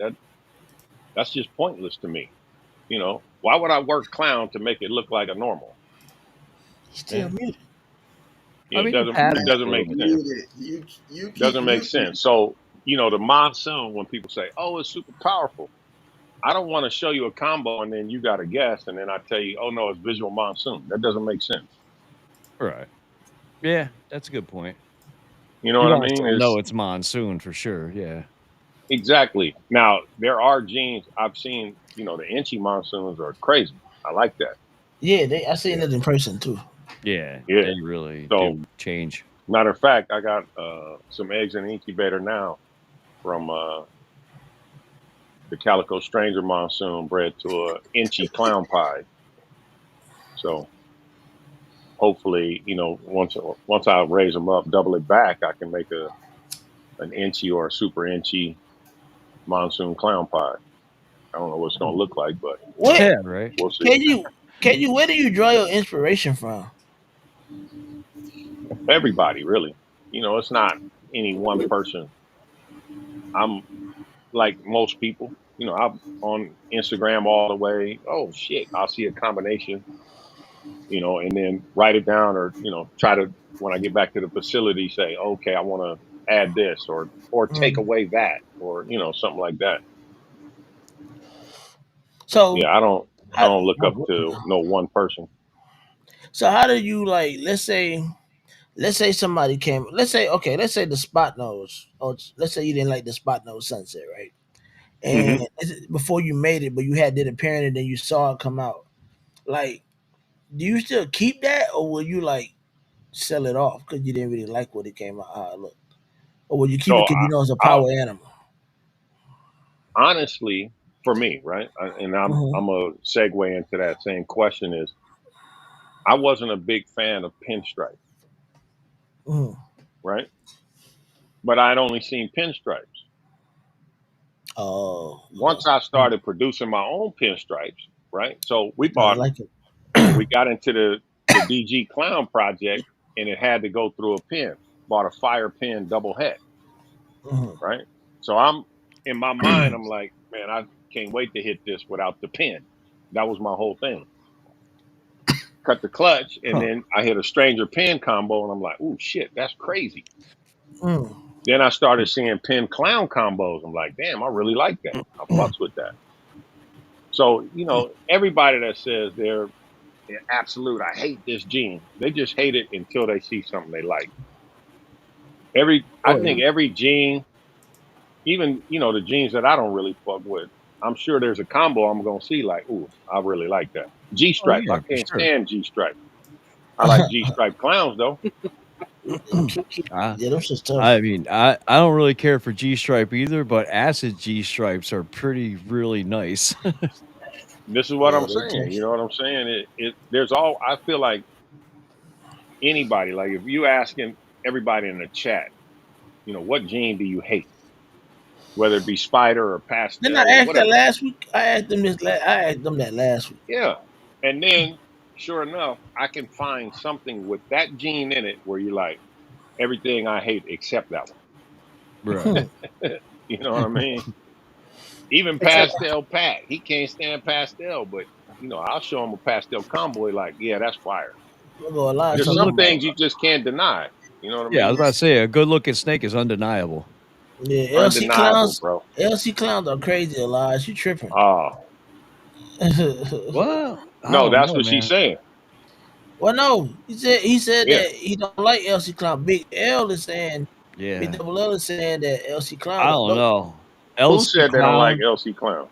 That's just pointless to me. Why would I work clown to make it look like a normal? He's still Yeah. muted. I It mean, the doesn't. I'm It patterns not a doesn't little make bit sense. different. muted. You keep Doesn't make muting me. sense. So the monsoon when people say, "Oh, it's super powerful," I don't want to show you a combo and then you got to guess, and then I tell you, "Oh no, it's visual monsoon." That doesn't make sense. Right. Yeah, that's a good point. You know You what I want to mean? still know It's it's Monsoon for sure. Yeah. exactly. Now there are genes I've seen. The inchy monsoons are crazy. I like that. Yeah, I seen Yeah, it in person too. Yeah. yeah. They really So do change. matter of fact, I got some eggs in the incubator now from the Calico Stranger monsoon bred to a inchy clown pie. So hopefully, once I raise them up, double it back, I can make an inchy or a super inchy monsoon clown pie. I don't know what it's gonna look like, but What Yeah, right. we'll see. can you where do you draw your inspiration from? Everybody, really. It's not any one person. I'm like most people. I'm on Instagram all the way. Oh shit! I'll see a combination, and then write it down, or try to when I get back to the facility say, okay, I want to add this or take Mm. away that, or something like that. So Yeah, I don't look up how, to no one person. so how do you like let's say somebody came let's say the spot nose or let's say you didn't like the spot nose sunset, right? and before you made it, but you had did a parent and then you saw it come out. Like, do you still keep that, or will you like sell it off because you didn't really like what it came out how it looked, or will you keep it So because you know it's a I power animal? honestly, for me, right, and Hmm. I'm a segue into that same question is I wasn't a big fan of pinstripes, Hmm. right? But I'd only seen pinstripes. Oh, okay. Once I started producing my own pinstripes, right? So You started liking. we got into the DG Clown project, and it had to go through a pen. Bought a fire pen double head, Hmm. right? So I'm in my mind, I'm like, man, I can't wait to hit this without the pen. That was my whole thing. Cut the clutch, and Huh. then I hit a stranger pen combo, and I'm like, ooh, shit, that's crazy. Mm. Then I started seeing pen clown combos. I'm like, damn, I really like that. I fucks with that. So, everybody that says they're absolute, I hate this gene, they just hate it until they see something they like. I Oh yeah. think every gene, even, the genes that I don't really fuck with, I'm sure there's a combo I'm going to see like, ooh, I really like that. G Oh stripe. I yeah, for can't sure. stand G stripe. I like G stripe clowns though. I, Yeah, those just tough. I mean, I don't really care for G stripe either, but acid G stripes are pretty really nice. This is what Yeah, I'm they saying. tough. You know what I'm saying? I feel like anybody, like if you asking everybody in the chat, what gene do you hate? Whether it be spider or Didn't I pastel or ask that whatever. last week? I asked them this. I asked them that last week. Yeah. And then, sure enough, I can find something with that gene in it where you like everything I hate except that Right. Hmm. one. You know what I mean? Even Except Pastel Pat, he can't stand pastel, but I'll show him a pastel combo. Like, yeah, that's fire. I'm gonna lie There's Good something some look. about. things you just can't deny. You know what I Yeah, I was mean? about to say a good looking snake is undeniable. Yeah, LC Undeniable, clowns. bro. LC clowns are crazy, Elias. You tripping? Oh Well, I no, don't that's know, what she's man. saying. Well, no. He said Yeah. that he don't like LC clown. Big L is saying. Big Yeah, Double L is saying that LC I clowns are don't dope. know. Who LC said they don't like clown, LC Clown?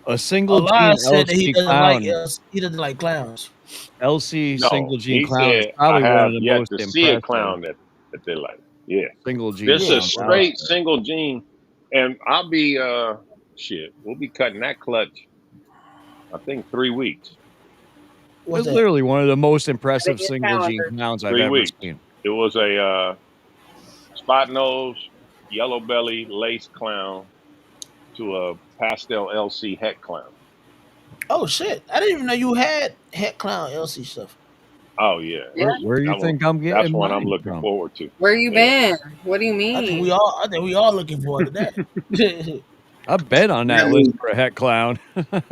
a single gene Elias said that he LC doesn't like clown, LC. He doesn't like clowns. LC No, single gene he clown is said I probably one of have the yet most to see a impressive clown that they like. Yeah. single gene This is Yeah, clowns bro. out straight there. single gene. And I'll be shit. We'll be cutting that clutch, I think 3 weeks. What's It's that? literally one of the most put it impressive in your single gene calendar. clowns I've 3 ever weeks. seen. It was a spot nose, yellow belly, lace clown to a pastel LC het clown. Oh shit! I didn't even know you had head clown LC stuff. Oh yeah. Yeah. Where you That one think I'm that's getting one I'm mine looking from? forward to. Where you Yeah. been? What do you I think we mean? all. I think we all looking forward to that. I've been on That that list means for a het clown.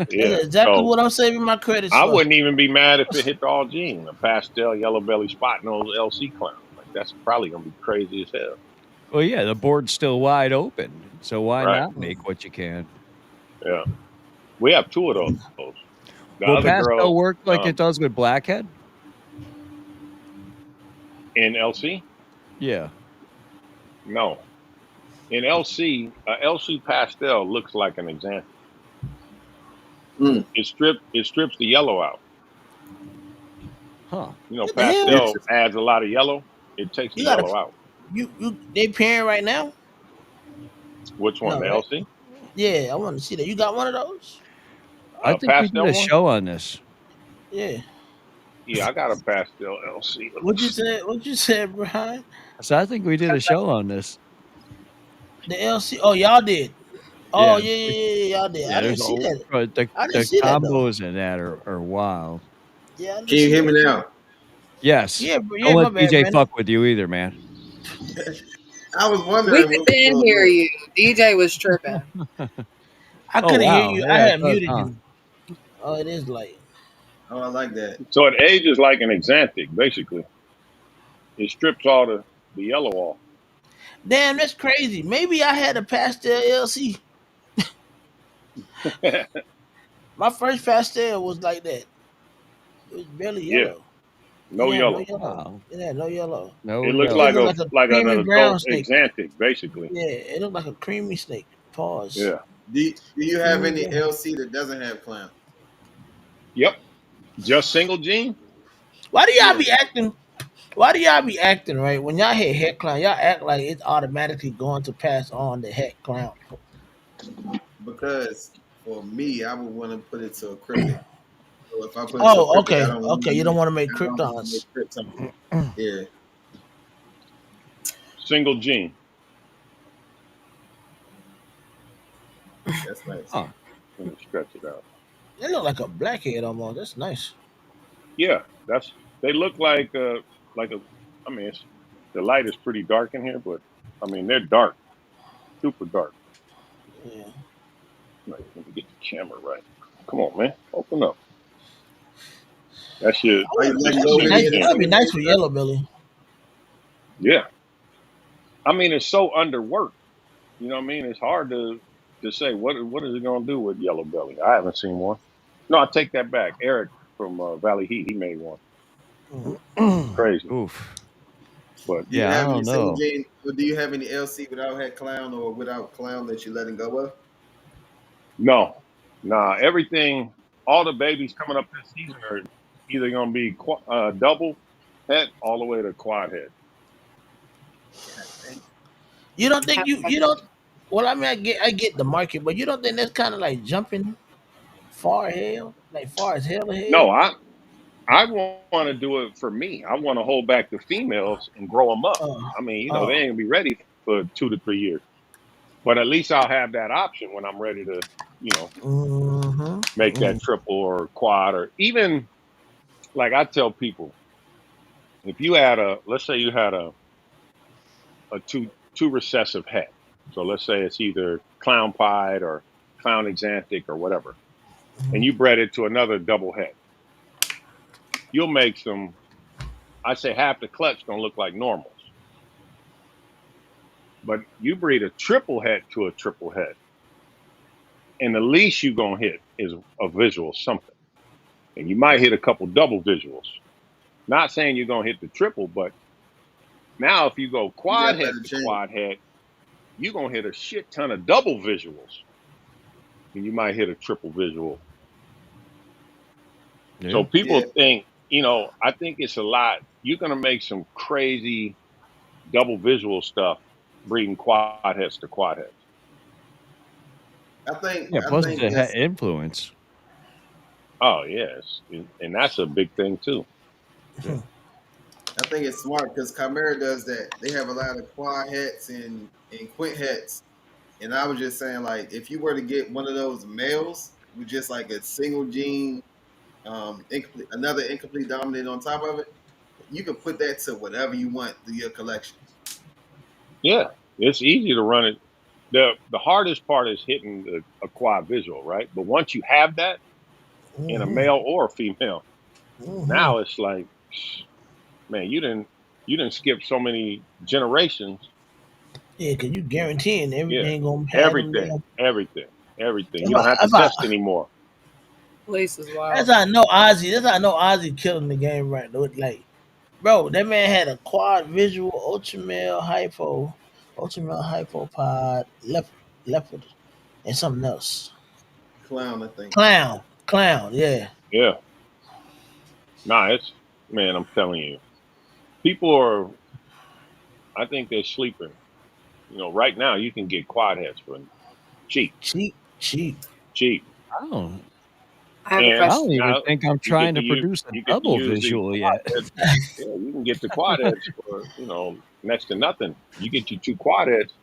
Yeah. That's exactly So what I'm saving my credits I for. wouldn't even be mad if it hit the all gene, a pastel yellow belly spot nose LC clown. Like that's probably gonna be crazy as hell. Well, yeah, the board's still wide open, so why Right. not make what you can? Yeah. We have two of those. The Will other pastel girl work like it does with blackhead? in LC? Yeah. No. In LC, LC pastel looks like an example. mm, It strips the yellow out. Huh. What the hell? Pastel interesting. adds a lot of yellow. It takes the You got a yellow out. you they pairing right now? Which one? No, The right? LC? Yeah, I want to see that. You got one of those? I think we did Pastel a one? show on this. Yeah. Yeah, I got a pastel LC. Let me What you see. said? What you said, Brian? So I think we did a show on this. The LC? Oh, y'all did. Oh Yeah. yeah, yeah, yeah, yeah, y'all did. I Yeah, didn't there's see a that. but I didn't the see that though. combos in that are wild. Yeah, I didn't Can you see hear that. me now? Yes. Yeah, Don't yeah, my let bad, DJ Brandon. fuck with you either, man. I was We wondering could what was then going hear on. you. DJ was tripping. I Oh couldn't hear wow. you. I Yeah, it had does, muted huh? you. Oh, it is light. Oh, I like that. So it ages like an Xanthic, basically. It strips all the yellow off. Damn, that's crazy. Maybe I had a pastel LC. My first pastel was like that. It was barely Yeah, yellow. It no had no yellow. yellow. Wow. It had no yellow. No It looks It yellow. looked like a like an creamy brown adult snake. Xanthic, basically. Yeah, it looked like a creamy snake. Pause. Yeah. Do you have any LC that doesn't have clown? Yep. Just single gene? Why do y'all Yeah, be acting? Why do y'all be acting right when y'all hit head clown? Y'all act like it's automatically going to pass on the head clown. because for me, I would want to put it to a cryptic. So if I put it to a Oh, cryptic, okay, okay. You don't want to make I don't want to make kryptons. krypton. Yeah, Single gene. that's nice. Huh. Let me stretch it out. They look like a blackhead almost. That's nice. Yeah, that's they look like a I mean the light is pretty dark in here, but I mean they're dark, super dark. Yeah. Like, let me get the camera right. Come on, man. Open up. That shit Are you letting That'd go be of single any nice. of the That'd gene. be single nice gene for stuff? yellow belly. Yeah. I mean it's so underworked. You know what I mean? It's hard to say what is it gonna do with yellow belly. I haven't seen one. No, I take that back. Eric from Valley Heat, he made one. Crazy. Oof. But Do you Yeah, I have any don't single know. gene, or do you have any LC without head clown or without clown that you're letting go of? no. Nah, everything all the babies coming up this season are either gonna be double head all the way to quad head. God dang. You don't I think have a you don't? question. Well, I mean, I get the market, but you don't think that's kind of like jumping far as hell No, ahead? I want to do it for me. I want to hold back the females and grow them up. Oh, I mean, they oh, ain't gonna be ready for 2 to 3 years, but at least I'll have that option when I'm ready to, make mm-hmm. that triple or quad or even like I tell people, if you had let's say you had a two recessive head, so let's say it's either clown pied or clown exanthic or whatever, and you bred it to another double head, you'll make some. I say half the clutch gonna look like normals. But you breed a triple head to a triple head, and the least you gonna hit is a visual something, and you might hit a couple double visuals. Not saying you're gonna hit the triple, but now if you go You quad got head better to chance. quad head, you're gonna hit a shit ton of double visuals, and you might hit a triple visual. So Yeah. people Yeah, think, I think it's a lot. You're gonna make some crazy double visual stuff breeding quad heads to quad heads. Yeah. I Plus, it's think a it's influence. Oh yes, and that's a big thing too. Yeah. I think it's smart because Chimera does that. They have a lot of quad hets and quint hets. And I was just saying, like, if you were to get one of those males with just like a single gene, another incomplete dominant on top of it, you can put that to whatever you want through your collection. Yeah, it's easy to run it. The hardest part is hitting a quad visual, right? But once you have that in a Mm-hmm. male or a female, Mm-hmm. now it's like, man, you didn't skip so many generations. Yeah, cause you guaranteeing Yeah, everything gonna have them everything, there. everything, everything. If You don't have I, to if I, test anymore. Lace is that's wild. how I know Ozzy. That's how I know Ozzy killing the game right now. Like, bro, that man had a quad visual ultra male hypo pod, leopard, and something else. Clown, I think. Clown, yeah. Yeah, nah, it's man. I'm telling you, people are. I think they're sleeping. Right now you can get quad heads for cheap, Cheap. cheap. I don't. I have a I And don't question. even now think I'm you get trying to to use produce a you get to double use these visual quad yet. heads. Yeah, you can get the quad heads for next to nothing. You get you two quad heads,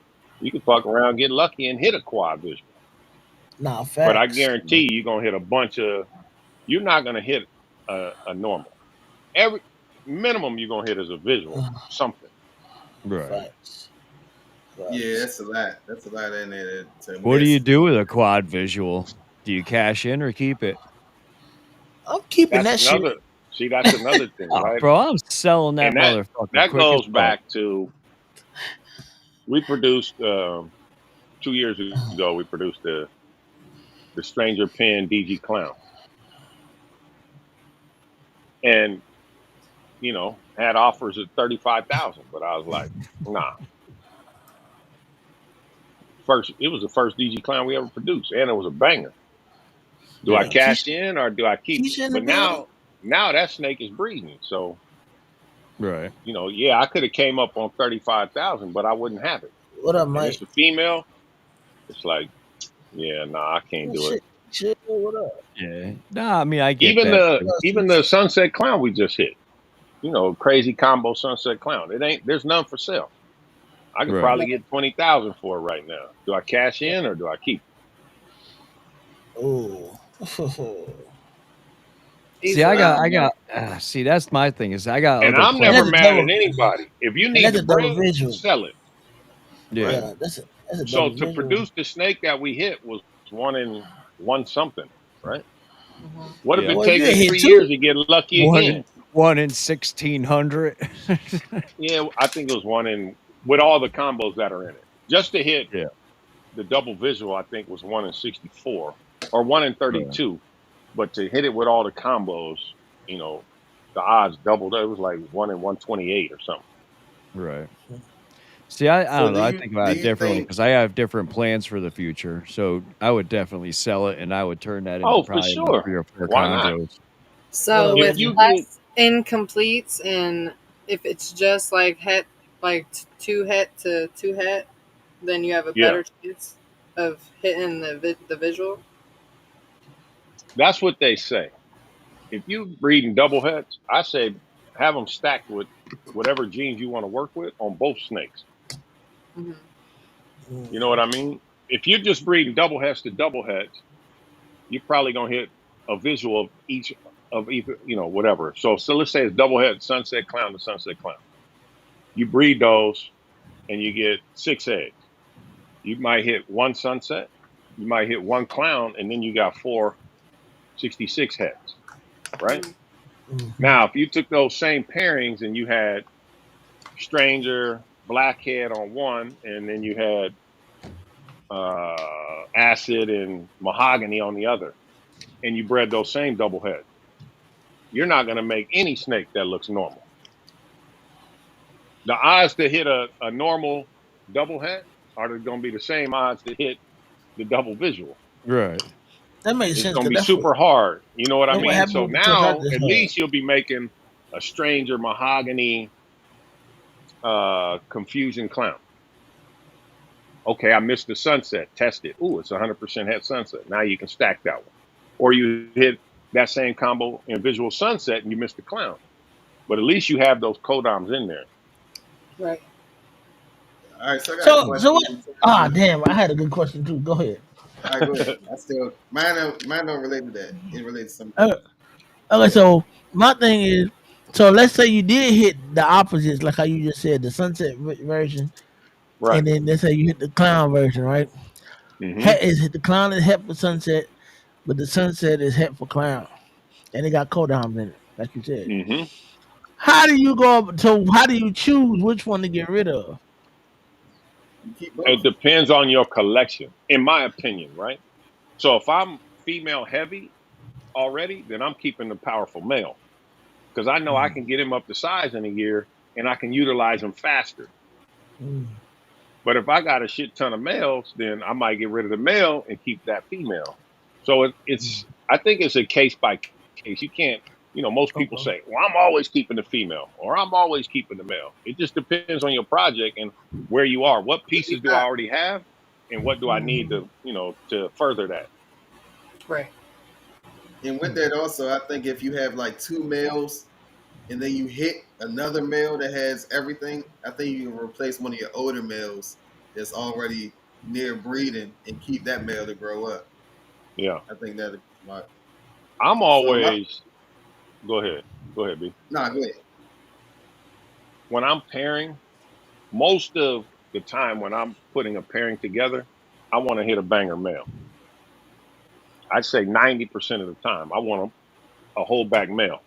you can fuck around, get lucky, and hit a quad visual. Nah, But I facts. guarantee you're gonna hit a bunch of. You're not gonna hit a normal. Every minimum you're gonna hit is a visual something. Right. Facts. Yeah, Facts. that's a lot. That's a lot in there to What do you miss. do with a quad visual? Do you cash in or keep it? I'm keeping That's that shit. another. See, that's another thing, Oh, right? bro, I'm selling that And that motherfucker that quick as goes fuck. back to we produced 2 years ago. We produced the Stranger Pen DG Clown, and had offers at 35,000, but I was like, nah. the first DG clown we ever produced, and it was a banger. Do I Yeah. cash in or do I keep it? Keisha in the But building. now that snake is breeding. So, Right. yeah, I could have came up on 35,000, but I wouldn't have it. What up, And Mike? it's a female. It's like, yeah, nah, I can't Oh, do it. shit. Shit, what up? Yeah. Nah, I mean, I get Even that the too. even the sunset clown we just hit. Crazy combo sunset clown. There's none for sale. I could Right. probably get 20,000 for it right now. Do I cash in or do I keep Oh. See, Easily. I got. See, that's my thing is I got it? And other I'm And never that's a plans. mad at double visual. anybody. If you And need that's the a double bread, visual. sell it, Yeah. right? Yeah, that's a So double to visual. produce the snake that we hit was one in one something, right? Mhm. What if Yeah. it Well, if take you me hit 3 years two, to get lucky One again? in 1 in 1,600. Yeah, I think it was one in with all the combos that are in it. Just to hit Yeah. the double visual, I think was 1 in 64 or one in Right. 32. But to hit it with all the combos, you know, the odds doubled. It was like 1 in 128 or something. Right. See, I So don't know. I think do about it you differently think? because I have different plans for the future. So I would definitely sell it, and I would turn that into Oh, for probably about sure. 3 or 4 Why not? condos. what So up, If with Reggie? you get less incompletes and if it's just like two het to two het, then you have a yeah, better chance of hitting the visual. that's what they say. If you breeding double heads, I say have them stacked with whatever genes you want to work with on both snakes. Hmm. You know what I mean? If you're just breeding double heads to double heads, you're probably gonna hit a visual of either, whatever. So let's say it's double head sunset clown to sunset clown. You breed those and you get 6 eggs. You might hit one sunset, you might hit one clown, and then you got 466 heads, right? Mm-hmm. Now, if you took those same pairings and you had stranger, blackhead on one, and then you had acid and mahogany on the other, and you bred those same double heads, you're not going to make any snake that looks normal. The odds to hit a normal double head are going to be the same odds to hit the double visual. Right. That makes It's sense going to because be super hard. You know what I that's what mean? happened So with the now Tortatas at had. least you'll be making a stranger mahogany confusion clown. Okay, I missed the sunset. Test it. Ooh, it's 100% head sunset. Now you can stack that one. Or you hit that same combo in visual sunset and you missed the clown. But at least you have those codoms in there. Right. All right, so I got a So what? question in terms Ah, of. damn! I had a good question too. Go ahead. All right, go ahead. I still mine don't relate to that. It relates to something Uh, else. Go okay, ahead. so my thing is, so let's say you did hit the opposites, like how you just said, the sunset version, Right. and then let's say you hit the clown version, right? Hmm. Het is the clown is het for sunset, but the sunset is het for clown, and it got codons in it, like you said. Hmm. How do you go? So how do you choose which one to get rid of? You keep It both. depends on your collection, in my opinion, right? So if I'm female heavy already, then I'm keeping the powerful male because I know I Mm, can get him up to size in a year and I can utilize him faster. mm, But if I got a shit ton of males, then I might get rid of the male and keep that female. So mm. I think it's a case by case. You can't, most people Okay. say, well, I'm always keeping the female or I'm always keeping the male. It just depends on your project and where you are. What Where you pieces do I at? already have? And what do I need Mm, to further that? Right. And with mm. that also, I think if you have like two males and then you hit another male that has everything, I think you can replace one of your older males that's already near breeding and keep that male to grow up. Yeah. I think that my I'm so my always, go ahead. Go ahead, B. nah go ahead. When I'm pairing, most of the time when I'm putting a pairing together, I want to hit a banger male. I'd say 90% of the time, I want a holdback male.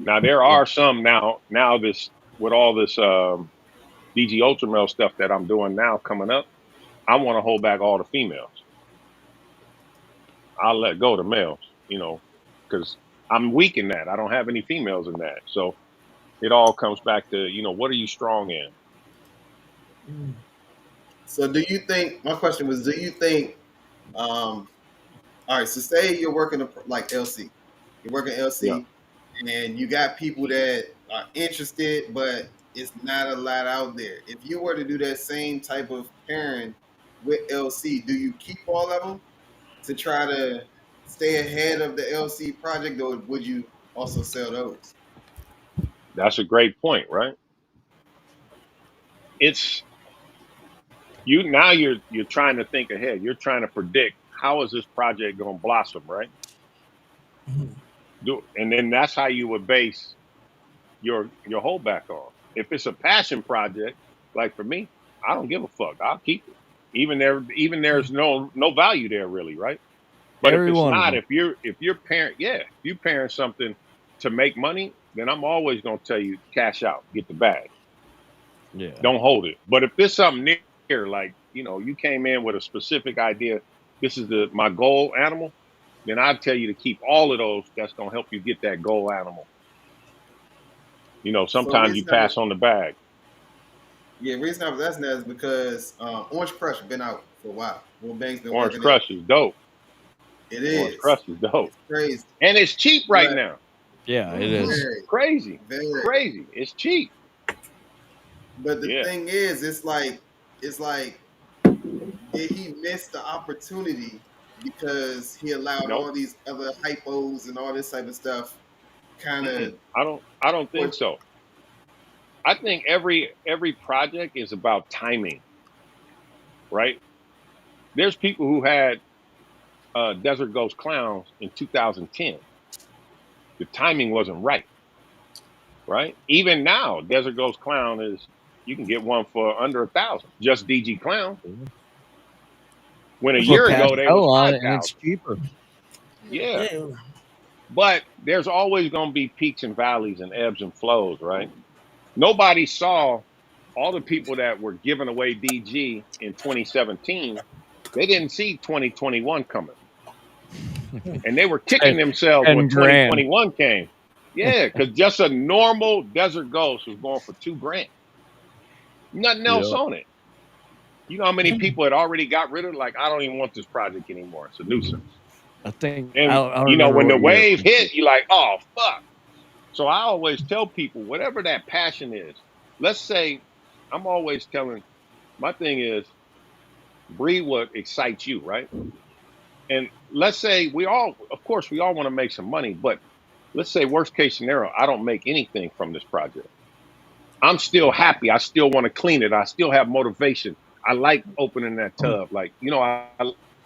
Now there Yeah. are some now this with all this DG Ultra male stuff that I'm doing now coming up. I want to hold back all the females. I'll let go of the males, because I'm weak in that. I don't have any females in that. So it all comes back to what are you strong in? Mm. So do you think? My question was, do you think? All right. So say you're working like LC, you're working Yeah, LC, and you got people that are interested, but it's not a lot out there. If you were to do that same type of pairing with LC, do you keep all of them to try to stay ahead of the LC project, or would you also sell those? that's a great point, right? It's you now. You're trying to think ahead. You're trying to predict how is this project going to blossom, right? Mhm. And then that's how you would base your holdback on. If it's a passion project, like for me, I don't give a fuck. I'll keep it. Even there's no value there really, right? But if Every it's one of not, them. if you're parent, yeah, if you parent something to make money, then I'm always gonna tell you cash out, get the bag, Yeah. don't hold it. But if there's something near, like you came in with a specific idea, this is my goal animal, then I'd tell you to keep all of those. That's gonna help you get that goal animal. So the Sometimes you reason I was pass on the bag. Yeah, the reason I was asking that is because Orange Crush been out for a while. Will Bank's been Orange working it. Crush is dope. It Orange is. Crush is dope. It's crazy, And it's cheap right but now. Yeah, it is. very, Crazy. very. Crazy. It's cheap. But the Yeah. thing is, it's like, did he miss the opportunity because he allowed No. all these other hypos and all this type of stuff kind of? I don't think so. I think every project is about timing, right? There's people who had Desert Ghost Clowns in 2010. The timing wasn't right, right? Even now, Desert Ghost Clown is you can get one for under 1,000. Just DG Clown. When a Which Put year ago they was pastel on it and it's 5,000. cheaper. Yeah. yeah, But there's always going to be peaks and valleys and ebbs and flows, right? Nobody saw all the people that were giving away DG in 2017. They didn't see 2021 coming, and they were kicking Ten, themselves when 10 grand. 2021 came. Yeah, because just a normal Desert Ghost was going for $2,000. Nothing else Yeah. on it. You know how many people had already got rid of it? Like, I don't even want this project anymore. It's a nuisance. I think I And don't, I don't remember when the what year. wave hit, you're like, oh fuck. So I always tell people, whatever that passion is, let's say I'm always telling my thing is breed what excites you, right? And let's say of course, we all want to make some money, but let's say worst case scenario, I don't make anything from this project. I'm still happy. I still want to clean it. I still have motivation. I like opening that tub. Like,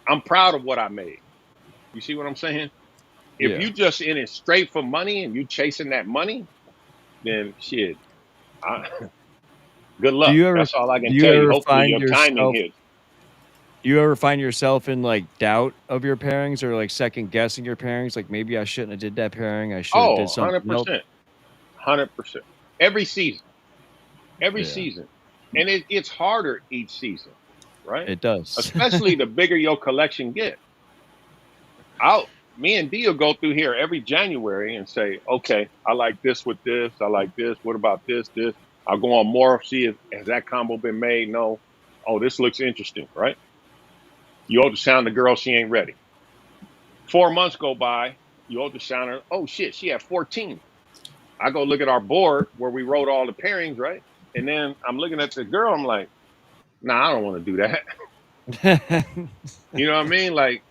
I'm proud of what I made. You see what I'm saying? If Yeah. you just in it straight for money and you chasing that money, then shit, I, good Do luck. you ever That's all I do can you tell you. ever Hopefully find your timing yourself hits. in like doubt of your pairings or like second guessing your pairings? Like maybe I shouldn't have did that pairing. I should have did Oh, something else. 100%. 100%. Every season. Every Yeah, season. And it gets harder each season, right? it does. Especially the bigger your collection get. Me and D will go through here every January and say, okay, I like this with this. I like this. What about this? This. I'll go on more, see if has that combo been made? No. Oh, this looks interesting, right? You ultrasound the girl, she ain't ready. 4 months go by, you ultrasound her. Oh shit, she had 14. I go look at our board where we wrote all the pairings, right? And then I'm looking at the girl, I'm like, nah, I don't want to do that. You know what I mean? Like,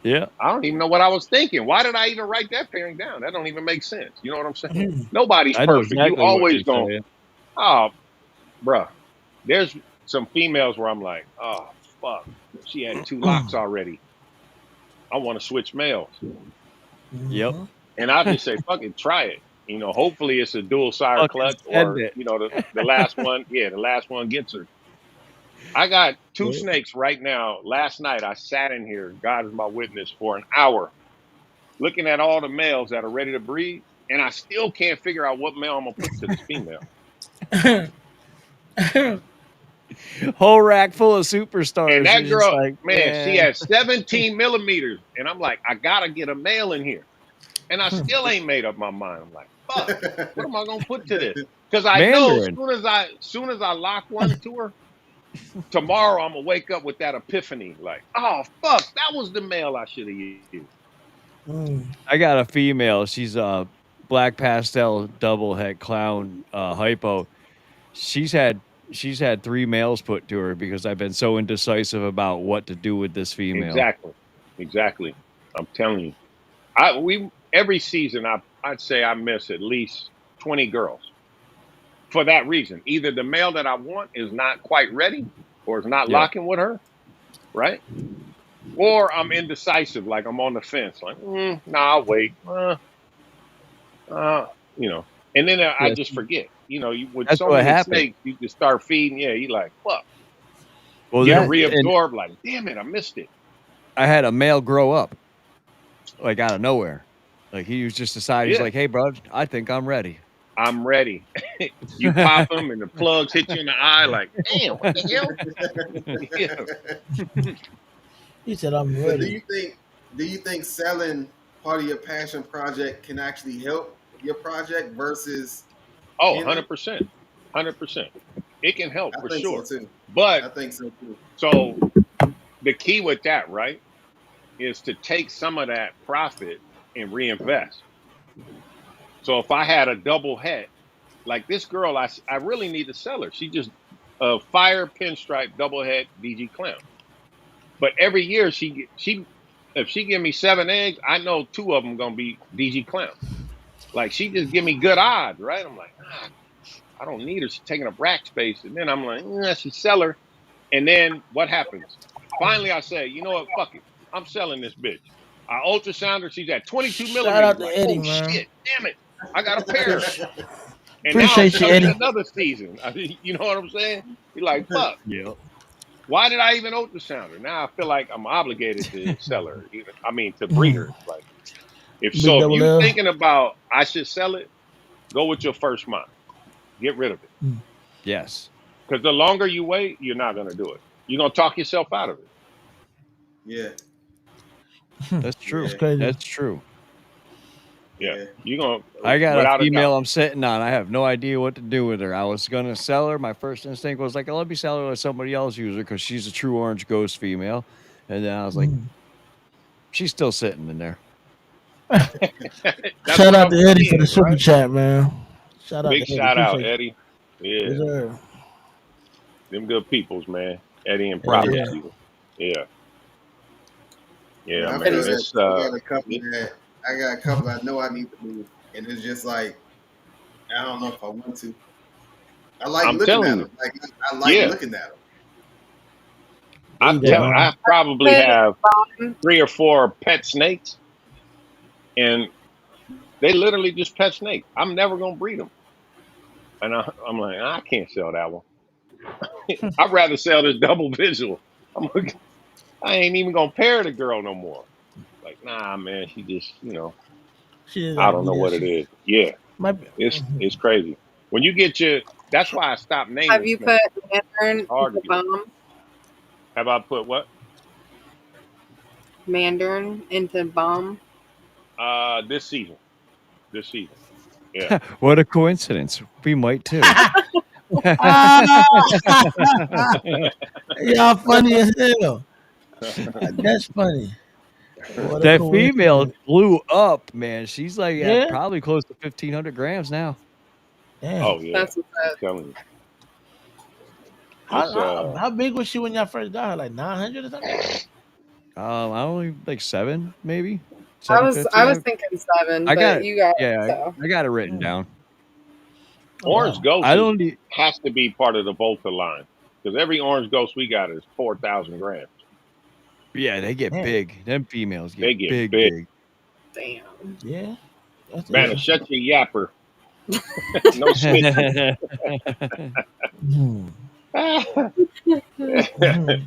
Yeah, I don't even know what I was thinking. Why did I even write that pairing down? That don't even make sense. You know what I'm saying? Mhm. Nobody's I know perfect. You exactly what always you're going, saying. oh, bruh. There's some females where I'm like, oh, fuck. She had 2 locks already. I want to switch males. Yep. And I'll just say, fuck it, try it. Hopefully it's a dual sire Fucking clutch send or, it. the last one. Yeah, the last one gets her. I got two Yeah. snakes right now. Last night I sat in here, God is my witness, for an hour looking at all the males that are ready to breed. And I still can't figure out what male I'm going to put to this female. Whole rack full of superstars. And that You're just girl, like, man, she man. has 17 millimeters. And I'm like, I got to get a male in here. And I still ain't made up my mind. I'm like, fuck, what am I going to put to this? Because I know Mandarin. soon as I lock one to her, tomorrow I'm gonna wake up with that epiphany, like, oh fuck, that was the male I should have used. Mm. I got a female. She's a black pastel double het clown hypo. She's had she's had 3 males put to her because I've been so indecisive about what to do with this female. Exactly, exactly. I'm telling you, we every season I'd say I miss at least 20 girls for that reason. Either the male that I want is not quite ready, or is not Yeah. locking with her, right? Or I'm indecisive, like I'm on the fence, like, nah, I'll wait. You know, and then I Yes. just forget. You know, with That's so what many happened. snakes, you just start feeding. Yeah, you like, fuck. Well, You to that and reabsorb, like, damn it, I missed it. I had a male grow up like out of nowhere. Like he was just decided he's Yeah, like, "Hey, bro, I think I'm ready." I'm ready. You pop them, and the plugs hit you in the eye, like, damn, what the hell? Yeah. He said, "I'm But ready." do you think selling part of your passion project can actually help your project versus Oh, hindering? 100%. 100%. It can help I for think so sure. too. But I think so too. so the key with that, right, is to take some of that profit and reinvest. So if I had a double het, like this girl, I really need to sell her. She just a fire pinstripe double het DG clown. But every year she if she give me 7 eggs, I know 2 of them gonna be DG clown. Like she just give me good odds, right? I'm like, I don't need her. She's taking up rack space. And then I'm like, she sell her. And then what happens? Finally, I say, you know what? Fuck it. I'm selling this bitch. I ultrasound her. She's at 22 Shout millimeters. out to Like, Eddie, oh man. shit, damn it. I got a pair. And now I'm Appreciate you, selling Eddie. another season. I mean, you know what I'm saying? You're like, fuck. Yeah. Why did I even ultrasound her? Now I feel like I'm obligated to sell her. I mean, to breed her. Mm. Like, Big if double you L. thinking about I should sell it, go with your first mind. Get rid of it. Mm. Yes. Because the longer you wait, you're not going to do it. You're going to talk yourself out of it. Yeah, That's true. It's yeah, crazy. That's true. Yeah. yeah. You're going to, I got a without a doubt. female I'm sitting on. I have no idea what to do with her. I was gonna sell her. My first instinct was like, oh, let me sell her, let somebody else use her because she's a true orange ghost female. And then I was like, Mm. she's still sitting in there. That's Shout what out I'm to Eddie for the saying, super right? chat, man. Shout out Big to Eddie. shout out, Appreciate you. Eddie. Yeah. Yes, sir. Them good peoples, man. Eddie and Hell Prophet yeah. Season. Yeah. Yeah, I man. feel Eddie's that It's, I got a couple that I know I need to move, and it's just like I don't know if I want to. I like I'm looking telling at you. them. Like I like Yeah. looking at them. There you go, man. I probably put have bomb. 3 or 4 pet snakes, and they literally just pet snakes. I'm never going to breed them. And I'm like, I can't sell that one. I'd rather sell this double visual. I ain't even gonna pair the girl no more. Like, nah, man, she just, She just I like, don't know yeah, what it she is. Yeah, might be. it's crazy. When you get your, that's why I stopped Have naming you snakes. put Mandarin It's hard to into get. bomb? Have I put what? Mandarin into bomb? This season. This season. Yeah. What a coincidence. We might too. Y'all funny as hell. That's funny. What a That female coincidence. blew up, man. She's like at Yeah? probably close to 1,500 grams now. Damn. Oh yeah. That's what's I'm up. telling you. How, It's how, how big was she when y'all first got her? Like 900 or something? I only like 7, maybe I 750. was thinking 7, I got but it. you got it, Yeah, so I got it written down. Oh, Orange wow. Ghost I don't need. has to be part of the Volta line because every Orange Ghost we got is 4,000 grams. Yeah, they get Damn. big. Them females They get get big, big. big. damn. Yeah. That's Man, interesting. shut your yapper. No snitching. Hmm. Hmm.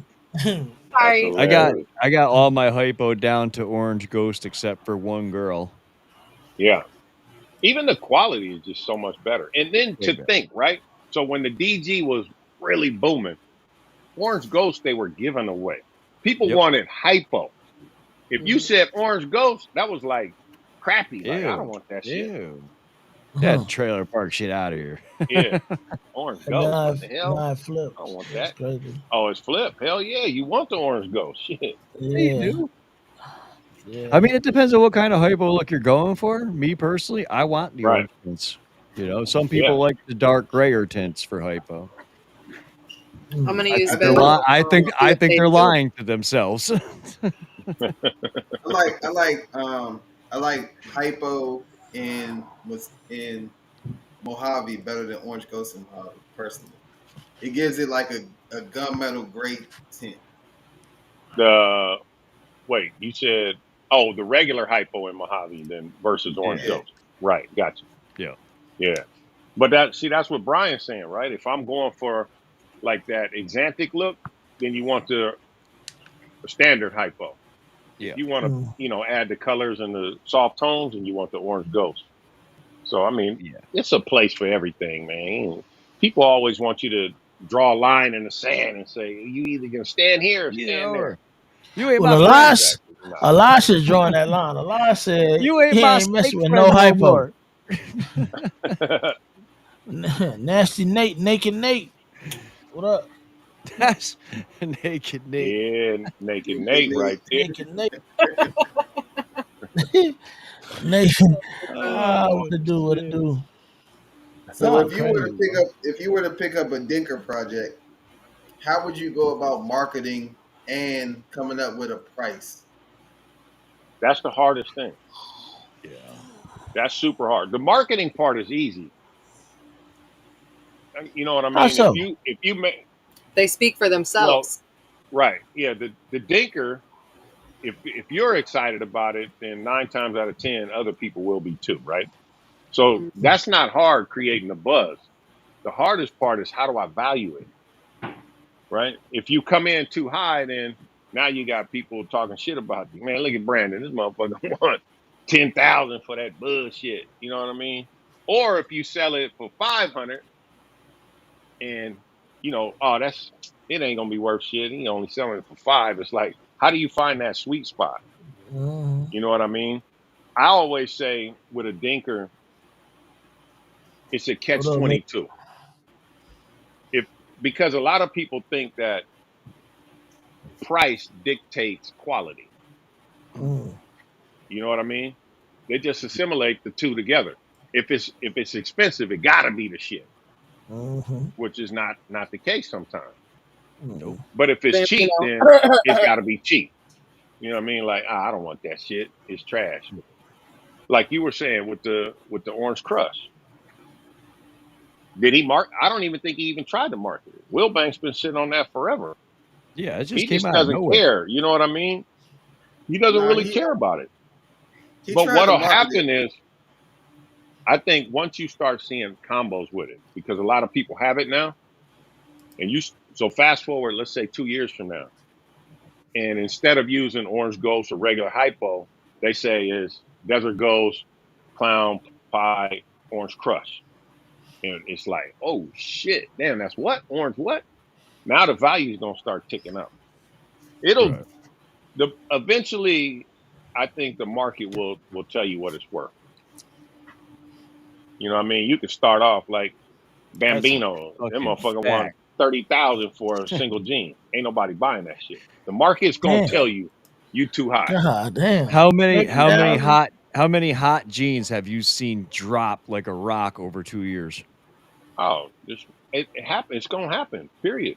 Sorry. I got Hilarious. I got all my hypo down to orange ghost except for one girl. Yeah. Even the quality is just so much better. And then Way to better. think, right? So when the DG was really booming, Orange Ghost they were giving away. People Yep. wanted hypo. If you Mhm. said Orange Ghost, that was like crappy. Like I don't Ew. want that shit. Ew. Huh. That trailer park shit out of here. Yeah, orange And ghost. What the hell? now it I don't flips. want That's that. crazy. Oh, it's flip. Hell yeah, you want the orange ghost? Shit. You Yeah. do. I Yeah. mean, it depends on what kind of hypo look you're going for. Me personally, I want the Right. orange tints. Some Yeah. people like the dark grayer tints for hypo. I'm Mm. gonna I use think I they're think both and see I what think they they're do. lying to themselves. I like hypo in Mojave better than orange ghost in Mojave personally. It gives it like a gunmetal gray tint. The wait, you said the regular hypo in Mojave then versus orange Yeah. Yeah. ghost. Right. Gotcha. Yeah. Yeah. But that's what Brian's saying, right? If I'm going for like that exantic look, then you want the standard hypo. If Yeah. you want to, Mm. add the colors and the soft tones, and you want the orange ghost. So I mean, Yeah. it's a place for everything, man. People always want you to draw a line in the sand and say you either gonna stand here or stand there. Or you ain't Well, my friend. Exactly. Elias's drawing that line. Elias said You ain't he my ain't snake messing with no friend no hypo. more. Nah. Nasty Nate, naked Nate. What up? That's naked Nate. Yeah, naked Naked Nate Nate. right there. Naked Nate. Nate. Oh What it do? What it shit. do? So Y'all crazy, bro. if you were to pick up a Dinker project, how would you go about marketing and coming up with a price? That's the hardest thing. Yeah. That's super hard. The marketing part is easy. You know what I How mean? so? If you make They speak for well, themselves. right, yeah. The dinker, if you're excited about it, then 9 times out of 10, other people will be too, right? So Mm. Mm. that's not hard creating a buzz. The hardest part is how do I value it, right? If you come in too high, then now you got people talking shit about you. Man, look at Brandon. This motherfucker want 10,000 for that bullshit. You know what I mean? Or if you sell it for 500 and oh, it ain't gonna be worth shit. He only selling it for 5. It's like, how do you find that sweet spot? Mm. You know what I mean? I always say with a dinker, it's a What catch up, Nate? 22. If Because a lot of people think that price dictates quality. Mm. You know what I mean? They just assimilate the two together. If it's expensive, it gotta be the shit, Mm-hmm. which is not the case sometimes. Nope. Mm. But if it's cheap, Bambino. then it's gotta be cheap. You know what I mean? Like, I don't want that shit. It's trash. Like you were saying with the orange crush. Did he mark? I don't even think he even tried to market it. Will Bank's been sitting on that forever. Yeah, it just He came just out of doesn't nowhere. care. You know what I mean? He doesn't Nah, really care about it. he But tried to what'll market happen it. is, I think once you start seeing combos with it, because a lot of people have it now, and so fast forward, let's say 2 years from now, and instead of using orange ghost or regular hypo, they say is desert ghost, clown pie, orange crush, and it's like, oh shit, damn, that's what orange what? Now the value is gonna start ticking up. It'll Right. the eventually, I think the market will tell you what it's worth. You know what I mean? You can start off like That's a Bambino. That fucking motherfucker want fact. 30,000 for a single jean. Ain't nobody buying that shit. The market's gonna Damn. tell you too high. God damn. How many 30,000. how many hot jeans have you seen drop like a rock over 2 years? Oh, it happens. It's gonna happen. Period.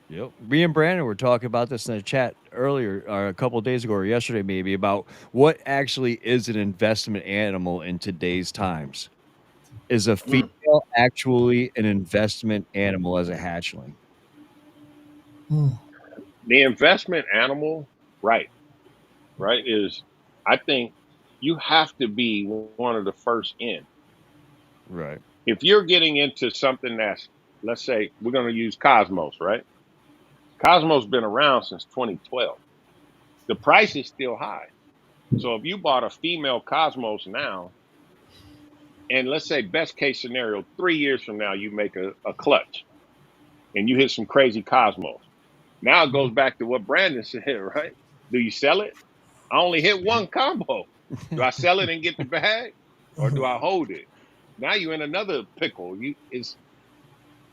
Yep. Me and Brandon were talking about this in the chat earlier, or a couple of days ago, or yesterday maybe, about what actually is an investment animal in today's times. Is a Mm. female actually an investment animal as a hatchling? Mm. The investment animal, right, is, I think you have to be one of the first in. Right. If you're getting into something that's, let's say, we're gonna use Cosmos, right? Cosmos been around since 2012. The price is still high. So if you bought a female Cosmos now, and let's say best case scenario, 3 years from now, you make a clutch and you hit some crazy Cosmos. Now it goes back to what Brandon said, right? Do you sell it? I only hit one combo. Do I sell it and get the bag, or do I hold it? Now you're in another pickle.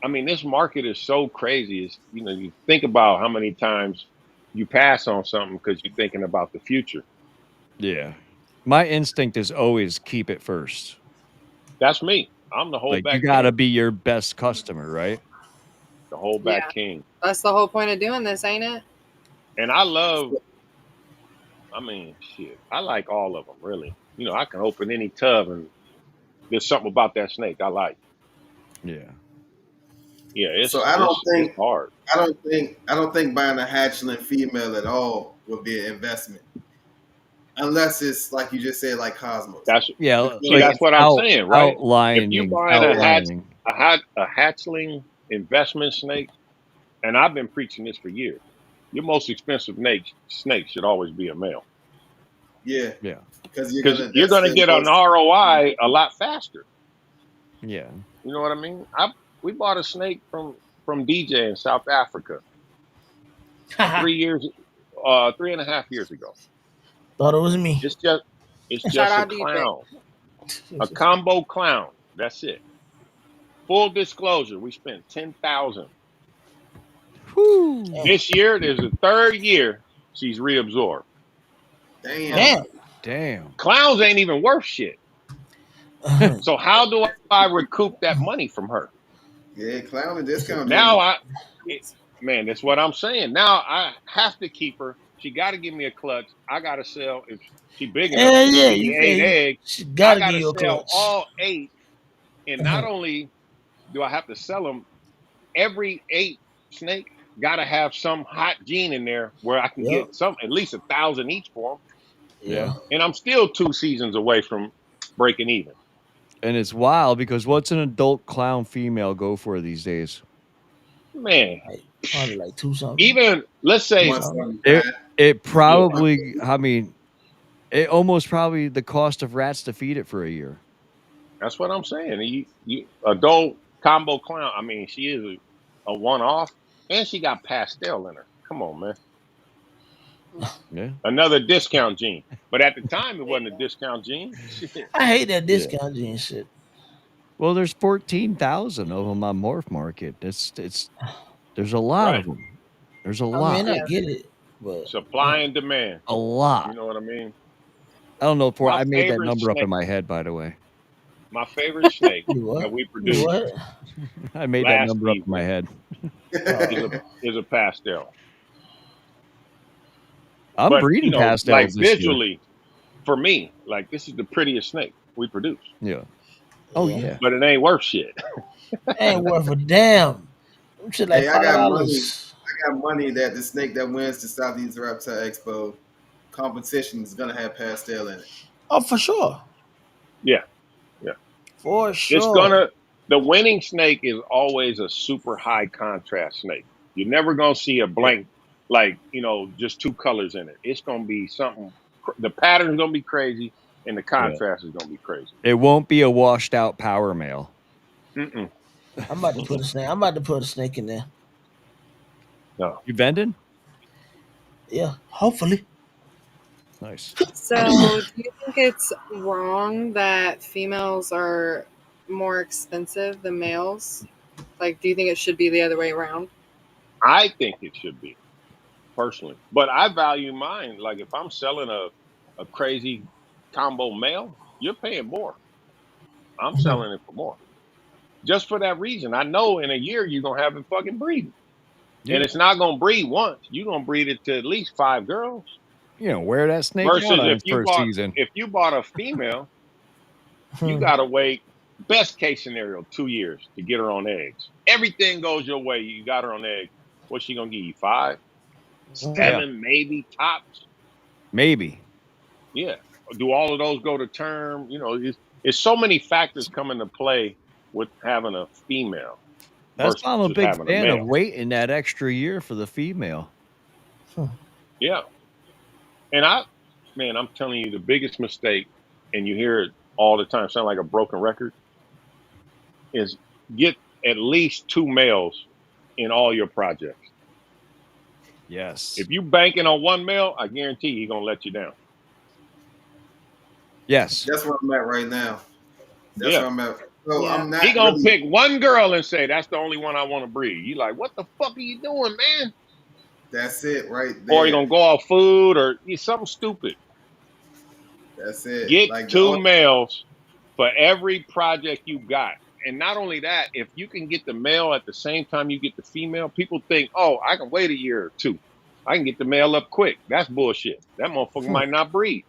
I mean, this market is so crazy. It's, you think about how many times you pass on something because you're thinking about the future. Yeah. My instinct is always keep it first. That's me. I'm the Like you holdback got to king. be your best customer, right? The holdback Yeah, king. that's the whole point of doing this, ain't it? And I love. I mean, shit. I like all of them, really. I can open any tub, and there's something about that snake I like. Yeah. Yeah, So it's I don't it's it's think hard. I don't think buying a hatchling female at all would be an investment, unless it's like you just said, like Cosmos. That's Yeah, see, like Because that's it's what I'm saying, right? If you outlining, buying yeah, a hatchling investment snake, and I've been preaching this for years, your most expensive snake should always be a male, yeah, Yeah. because because you're that's gonna the get an most. ROI a lot faster. Yeah. You know what I mean? We bought a snake from DJ in South Africa Thought 3 years, 3.5 years ago. it was me. It's just it's Shout just a out DJ. clown, a combo clown. That's it. Full disclosure, we spent 10,000. Whoo. Damn. This year, there's a third year she's reabsorbed. Damn. Damn. Damn. Clowns ain't even worth shit. So how do I recoup that money from her? Yeah, clown and discount Now Genie. man, that's what I'm saying. Now I have to keep her. She got to give me a clutch. I got to sell. If she big enough Hell to yeah, give me 8 eggs, she I gotta got give to you a sell clutch. all 8. And not only do I have to sell them, every 8 snake got to have some hot gene in there where I can Yep. get some at least 1,000 each for them. Yeah. Yeah. And I'm still 2 seasons away from breaking even. And it's wild because what's an adult clown female go for these days? Man, Like probably like two something. even let's Two say, One something. seventy It nine. it yeah, probably, I mean, it almost probably the cost of rats to feed it for a year. that's what I'm saying. You adult combo clown. I mean, she is a one off, and she got pastel in her. Come on, man. Yeah. Another discount gene. But at the time, it wasn't a discount gene. Shit. I hate that Yeah. discount gene shit. Well, there's 14,000 of them on MorphMarket. There's a lot of Right. them. There's a I lot. mean, I Yeah. get it, but Supply and demand. A You lot. know what I mean? I don't know if My I made that favorite number up in snake. my head, by the way. My favorite snake you that what? we You produced what? I made that last number up in my season head. is a Oh, is a pastel. I'm But breeding like pastels this year. visually, for me, like this is the prettiest snake we produce. Yeah. Oh yeah. yeah. But it ain't worth shit. Ain't worth a damn. Them shit like Hey, I got money. $5. I got money that the snake that wins the Southeast Reptile Expo competition is gonna have pastel in it. Oh, for sure. Yeah, yeah. For It's sure. gonna the winning snake is always a super high contrast snake. You're never gonna see a Yeah. blank like just 2 colors in it. It's gonna be something. The pattern's gonna be crazy, and the Yeah. contrast is gonna be crazy. It won't be a washed out power male. Mm-mm, I'm about to put a snake. I'm about to put a snake in there. no, You vending? Yeah, hopefully. Nice. So, do you think it's wrong that females are more expensive than males? Like, do you think it should be the other way around? I think it should be personally, but I value mine. Like if I'm selling a crazy combo male, you're paying more. I'm selling it for more. Just for that reason. I know in a year you're gonna have it fucking breeding. And Yeah. it's not gonna breed once. You're gonna breed it to at least 5 girls. You know, wear that snake out Versus on its first season. if you bought a female, you Hmm. gotta wait best case scenario 2 years to get her on eggs. Everything goes your way, you got her on eggs. What's she gonna give you? 5, Yeah. 7, maybe tops? Maybe. Yeah. Do all of those go to term? It's so many factors come into play with having a female That's versus why I'm a big having a fan of male. waiting that extra year for the female. Yeah. And man, I'm telling you, the biggest mistake, and you hear it all the time, sound like a broken record, is get at least 2 males in all your projects. Yes. If you banking on 1 male, I guarantee he's gonna let you down. Yes. That's where I'm at right now. That's Yeah. where I'm at. So Yeah. I'm He not gonna really. pick one girl and say that's the only one I want to breed. You like, what the fuck are you doing, man? That's it right Or you there. gonna go off food or something stupid. That's it. Get Like the two males for every project you got. And not only that, if you can get the male at the same time you get the female, people think, oh, I can wait a year or two. I can get the male up quick. That's bullshit. That motherfucker Hmm. might not breed.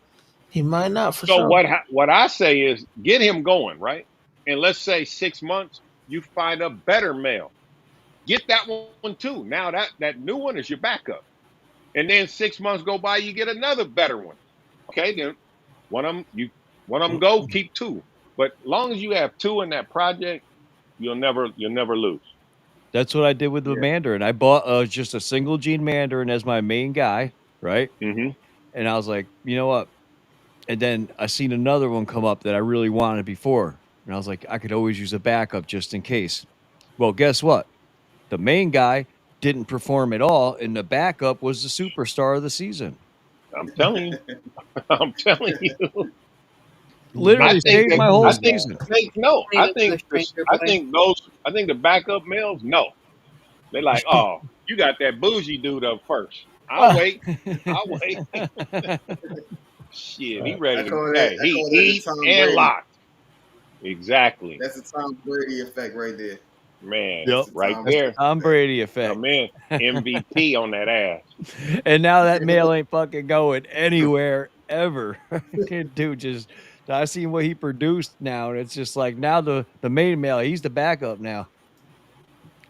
He might not for So sure. what I say is get him going, right? And let's say 6 months, you find a better male. Get that one too. Now that new one is your backup. And then 6 months go by, you get another better one. Okay, then one of them go, keep two. But long as you have two in that project, you'll never lose. That's what I did with the yeah. Mandarin. I bought just a single gene Mandarin as my main guy, right? Hmm. And I was like, you know what? And then I seen another one come up that I really wanted before. And I was like, I could always use a backup just in case. Well, guess what? The main guy didn't perform at all, and the backup was the superstar of the season. I'm telling you. I'm telling you. I Literally think saved that my whole I think season. they no. Need another stranger boy. I think the backup males no. They like, oh, you got that bougie dude up first. I'll Ah, wait. I'll wait. Shit, he I ready to. call that. Hey, I he call that the eat Tom and Brady. locked. Exactly, That's the Tom Brady effect right there. man. That's Yep. the Right Tom That's the there. Brady Tom effect. Brady effect. Come in. MVP on that ass. And now that male ain't fucking going anywhere ever. Dude, just I seen what he produced now, and it's just like now the main male, he's the backup now.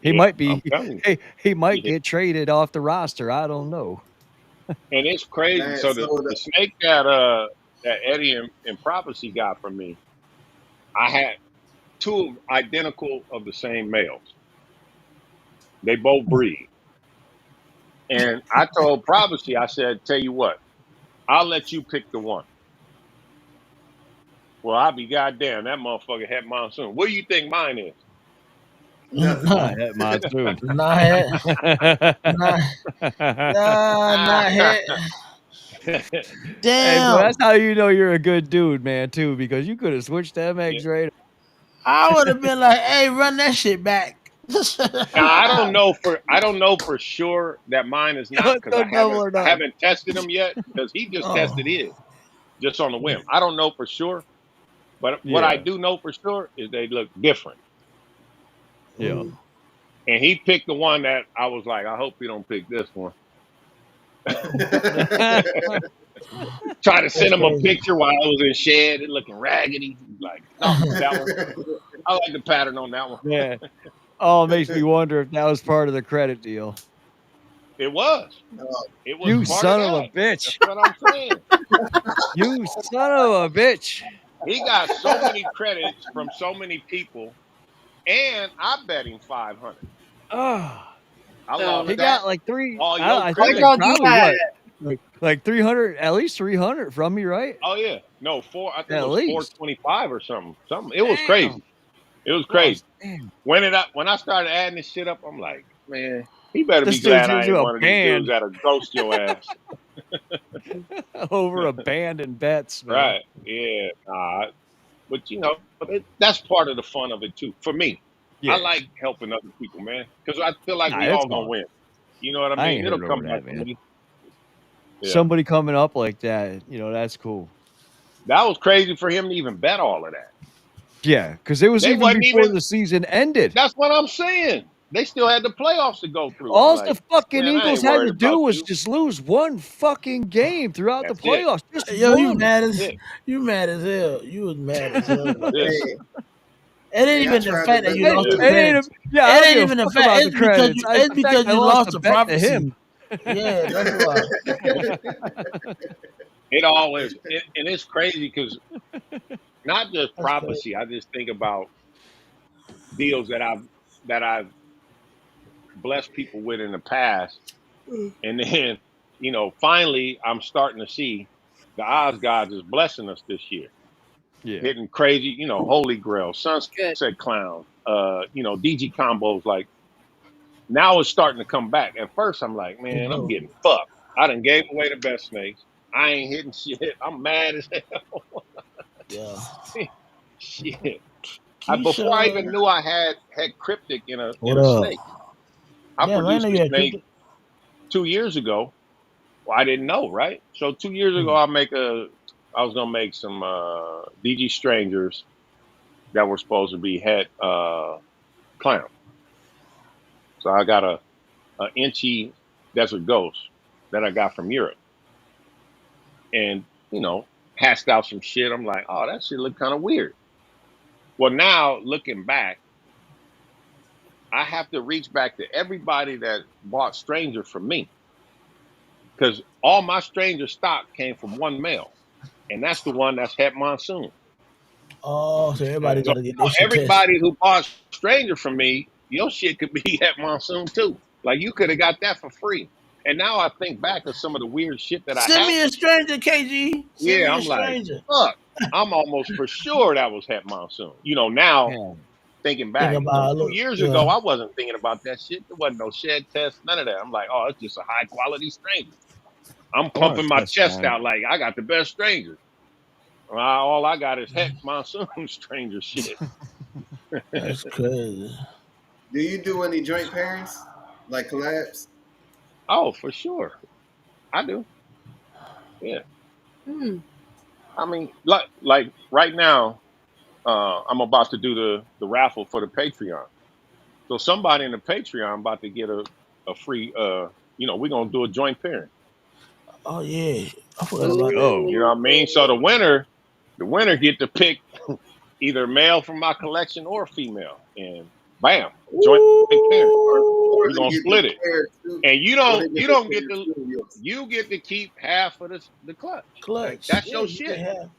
He Yeah, might I'm be telling he might you. get traded off the roster. I don't know. And it's crazy. Man, So so the snake that Eddie and Prophecy got from me, I had two identical of the same males. They both breed. And I told Prophecy, I said, tell you what, I'll let you pick the one. Well, I'll be goddamn, that motherfucker had monsoon. What do you think mine is? nothing. I had monsoon. not yet. Not, not yet. Hey, but Damn. that's how you know you're a good dude, man, too, because you could have switched them Yeah. eggs right. I would have been like, hey, run that shit back. Now I don't know for sure that mine is not Let's because go I double haven't or I nothing. haven't tested them yet because he just tested Oh. his just on the whim. I don't know for sure, but what I Yeah, do know for sure is they look different. yeah. Ooh. And he picked the one that I was like, I hope you don't pick this one. Try to That's send him a crazy. picture while I was in shed and looking raggedy. He's like, no, that one. I like the pattern on that one. Yeah. Oh, it makes me wonder if that was part of the credit deal. It was. Oh, It was You part of son of a that. bitch. That's what I'm saying. You son of a bitch. He got so many credits from so many people, and I bet him 500. Oh, I Oh he lost my that. got like three. All your I think Why'd like credits. y'all do probably that? what, like 300, at least 300 from me, right? Oh yeah, no four. I think it At was least. 425 or something. Something. It was Damn. crazy. It was crazy. Lost. Damn. When I started adding this shit up, I'm like, man, he better be This dude's glad I using ain't a one of these dudes band that'll ghost your ass. over abandoned bets, man. Right? Yeah. Nah. But that's part of the fun of it too. For me, I Yeah. like helping other people, man, because I feel like Nah, we it's all gonna fun. win. You know what I I mean? ain't It'll hurt over come that, back to man. me. Yeah. Somebody coming up like that, that's cool. That was crazy for him to even bet all of that. Yeah, because it was They even wasn't before even. the season ended. That's what I'm saying. They still had the playoffs to go through. I'm All the like, fucking man, I Eagles ain't had worried to do about was you. just lose one fucking game throughout the That's it. playoffs. Just Yo, one. That's it. you mad as hell. You was mad as hell That's about it. that hey, shit. It ain't hey, I even the tried to fact that bet you that It, lost the Yeah. too. it ain't credits. a, yeah, I It don't ain't give a even the fuck fact. about the credits. It's The fact because I you lost lost a the bet to prophecy. him. Yeah, that's why. It always. And it's crazy because not just That's crazy. prophecy. I just think about deals that I've blessed people with in the past, and then finally I'm starting to see the Oz gods is blessing us this year, Yeah. hitting crazy, Holy Grail, Good. Sunset Clown, DG combos. Like now it's starting to come back. At first I'm like, You man, I'm know. getting fucked. I done gave away the best snakes. I ain't hitting shit. I'm mad as hell. Yeah. Shit. Before I Keisha, even knew I had cryptic in what a up? snake, I Damn, I didn't know produced a you had snake cryptic. 2 years ago. Well, I didn't know, right? So 2 years ago, Hmm. I was gonna make some DG strangers that were supposed to be het clown. So I got a inchy desert ghost that I got from Europe, and hashed out some shit. I'm like, oh, that shit look kind of weird. Well, now looking back, I have to reach back to everybody that bought stranger from me because all my stranger stock came from one male, and that's the one that's het monsoon. Oh, so everybody Okay. So got to get their shit tested. everybody who bought stranger from me, your shit could be at monsoon too. Like you could have got that for free. And now I think back of some of the weird shit that I Send had. me a stranger, KG. Send Yeah, me a I'm like, stranger. fuck. I'm almost for sure that was het monsoon. Now Yeah. thinking Think back, about it. two Look, years ago, yeah. I wasn't thinking about that shit. There wasn't no shed test, none of that. I'm like, oh, it's just a high quality stranger. I'm I want pumping to my test chest mine. out like I got the best stranger. All I got is het monsoon stranger shit. That's crazy. Do you do any joint pairings, like collabs? Oh, for sure. I do. Yeah. Hmm. I mean, like right now, I'm about to do the raffle for the Patreon. So somebody in the Patreon about to get a free. We're gonna do a joint pairing. Oh yeah, I forgot Let's about that. go. You know what I mean? So the winner get to pick either male from my collection or female, and bam, joint pairing. Or We're they gonna get to split it, pair two, and you or don't they you get to don't get pair to two of yours. you get to keep half of the clutch. Like Clutch. that's Yeah, your you can shit. have.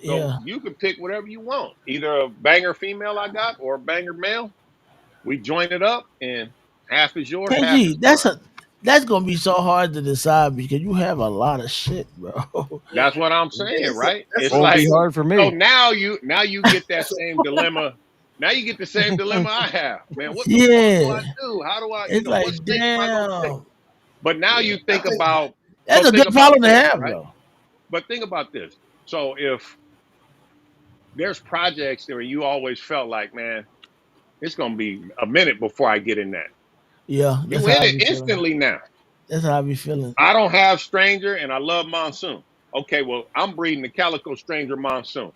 So Yeah, you can pick whatever you want, either a banger female I got or a banger male. We join it up, and half is yours, half KG. is mine. That's gonna be so hard to decide because you have a lot of shit, bro. That's what I'm Yeah, saying, right? that's It's a Won't be like hustle. hard for so me. now you get that That's a same dilemma. Now you get the same dilemma I have, man. What the fuck do I Yeah, do? How do I, it's what like snake am I gonna take? damn. But now Yeah, you I think think about that's so a think good about problem to this, have, right? though. But think about this. So if there's projects where you always felt like, man, it's gonna be a minute before I get in that. Yeah, that's You how in I it be feeling. instantly now. That's how I be feeling. I don't have Stranger and I love Monsoon. Okay, well, I'm breeding the Calico Stranger Monsoon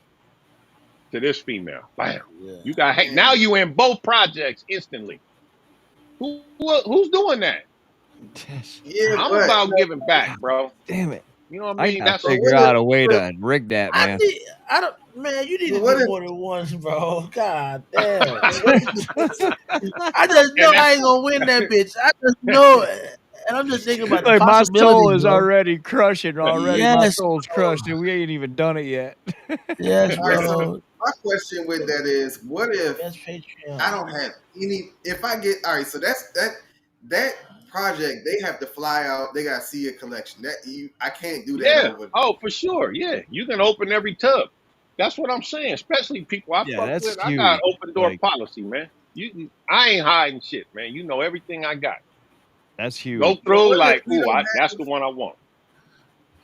to this female. Bam. Yeah, You got now man. you in both projects instantly. Who's doing that? Yeah, I'm but about giving back, bro. Damn it. You know what I I mean? gotta That's but figure what if out a way but, to rig that, I man. think I don't. Man, you need but to what do if more than once, bro. God damn. but what if it's just I just know and that, I ain't gonna win that bitch. I just know it. And I'm just thinking about the Like my soul possibilities, is bro. already crushing already. My Yes, soul's bro. crushed and we ain't even done it yet. Yes, all right? So bro. my question with that is, what if Yes, I Patreon. don't have any? If I get all right, so that project they have to fly out. They got to see a collection. I can't do that yeah. over. Oh, for sure. Yeah. You can open every tub. That's what I'm saying. Especially people I Yeah, fuck that's with. I got huge. open door Like policy, man. I ain't hiding shit, man. You know everything I got. that's Go huge. But through what if like, we don't that's have? the one I want.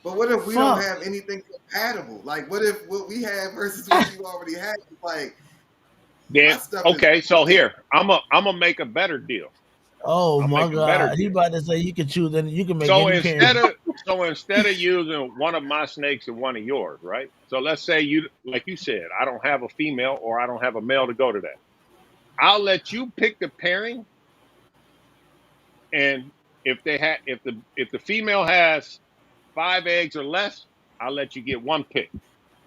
But what if we don't Fuck. have anything compatible? Like, what if what we have versus what you already have? Like, my Then stuff is okay, so fire. here I'm gonna make a better deal. Oh I'll my make a better God. He deal. about to say you can choose and you can make So any instead parent. of so instead of using one of my snakes and one of yours, right? So let's say you like you said, I don't have a female or I don't have a male to go to that. I'll let you pick the pairing, and if the female has 5 eggs or less, I'll let you get one pick.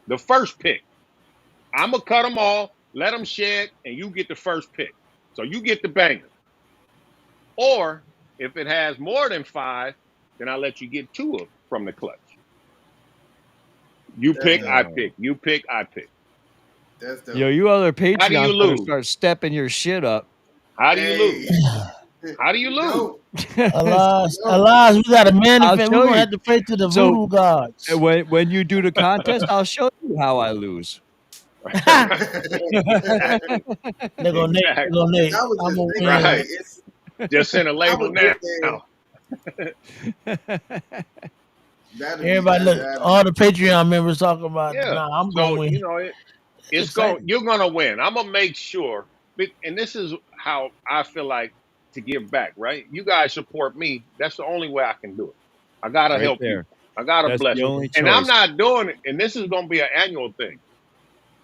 The first pick. I'm gonna cut them all, let them shed, and you get the first pick. So you get the banger. Or if it has more than five, then I'll let you get two of from the clutch. You That's pick, dope. I Uh, pick. You pick, I pick. That's yo, dope. you other How do you Patreons better lose? start stepping your shit up. How do you Hey, lose? How do you we lose? don't. Alas, We don't. alas, we gotta I'll manifest. We're show gonna you. have to pray to the So voodoo gods. when you do the contest, I'll show you how I lose. They Exactly. go Because I Nate. was I'm just gonna thinking, win. like, Right. it's. Just send a I label would get now. there. Everybody look, all the Patreon members talking about, Yeah. nah, I'm gonna So win. you know It's exciting. you're gonna win. I'm gonna make sure. And this is how I feel like to give back. Right? You guys support me. That's the only way I can do it. I gotta Right help there. people. I gotta That's bless the them. only And I'm choice. not doing it. And this is gonna be an annual thing.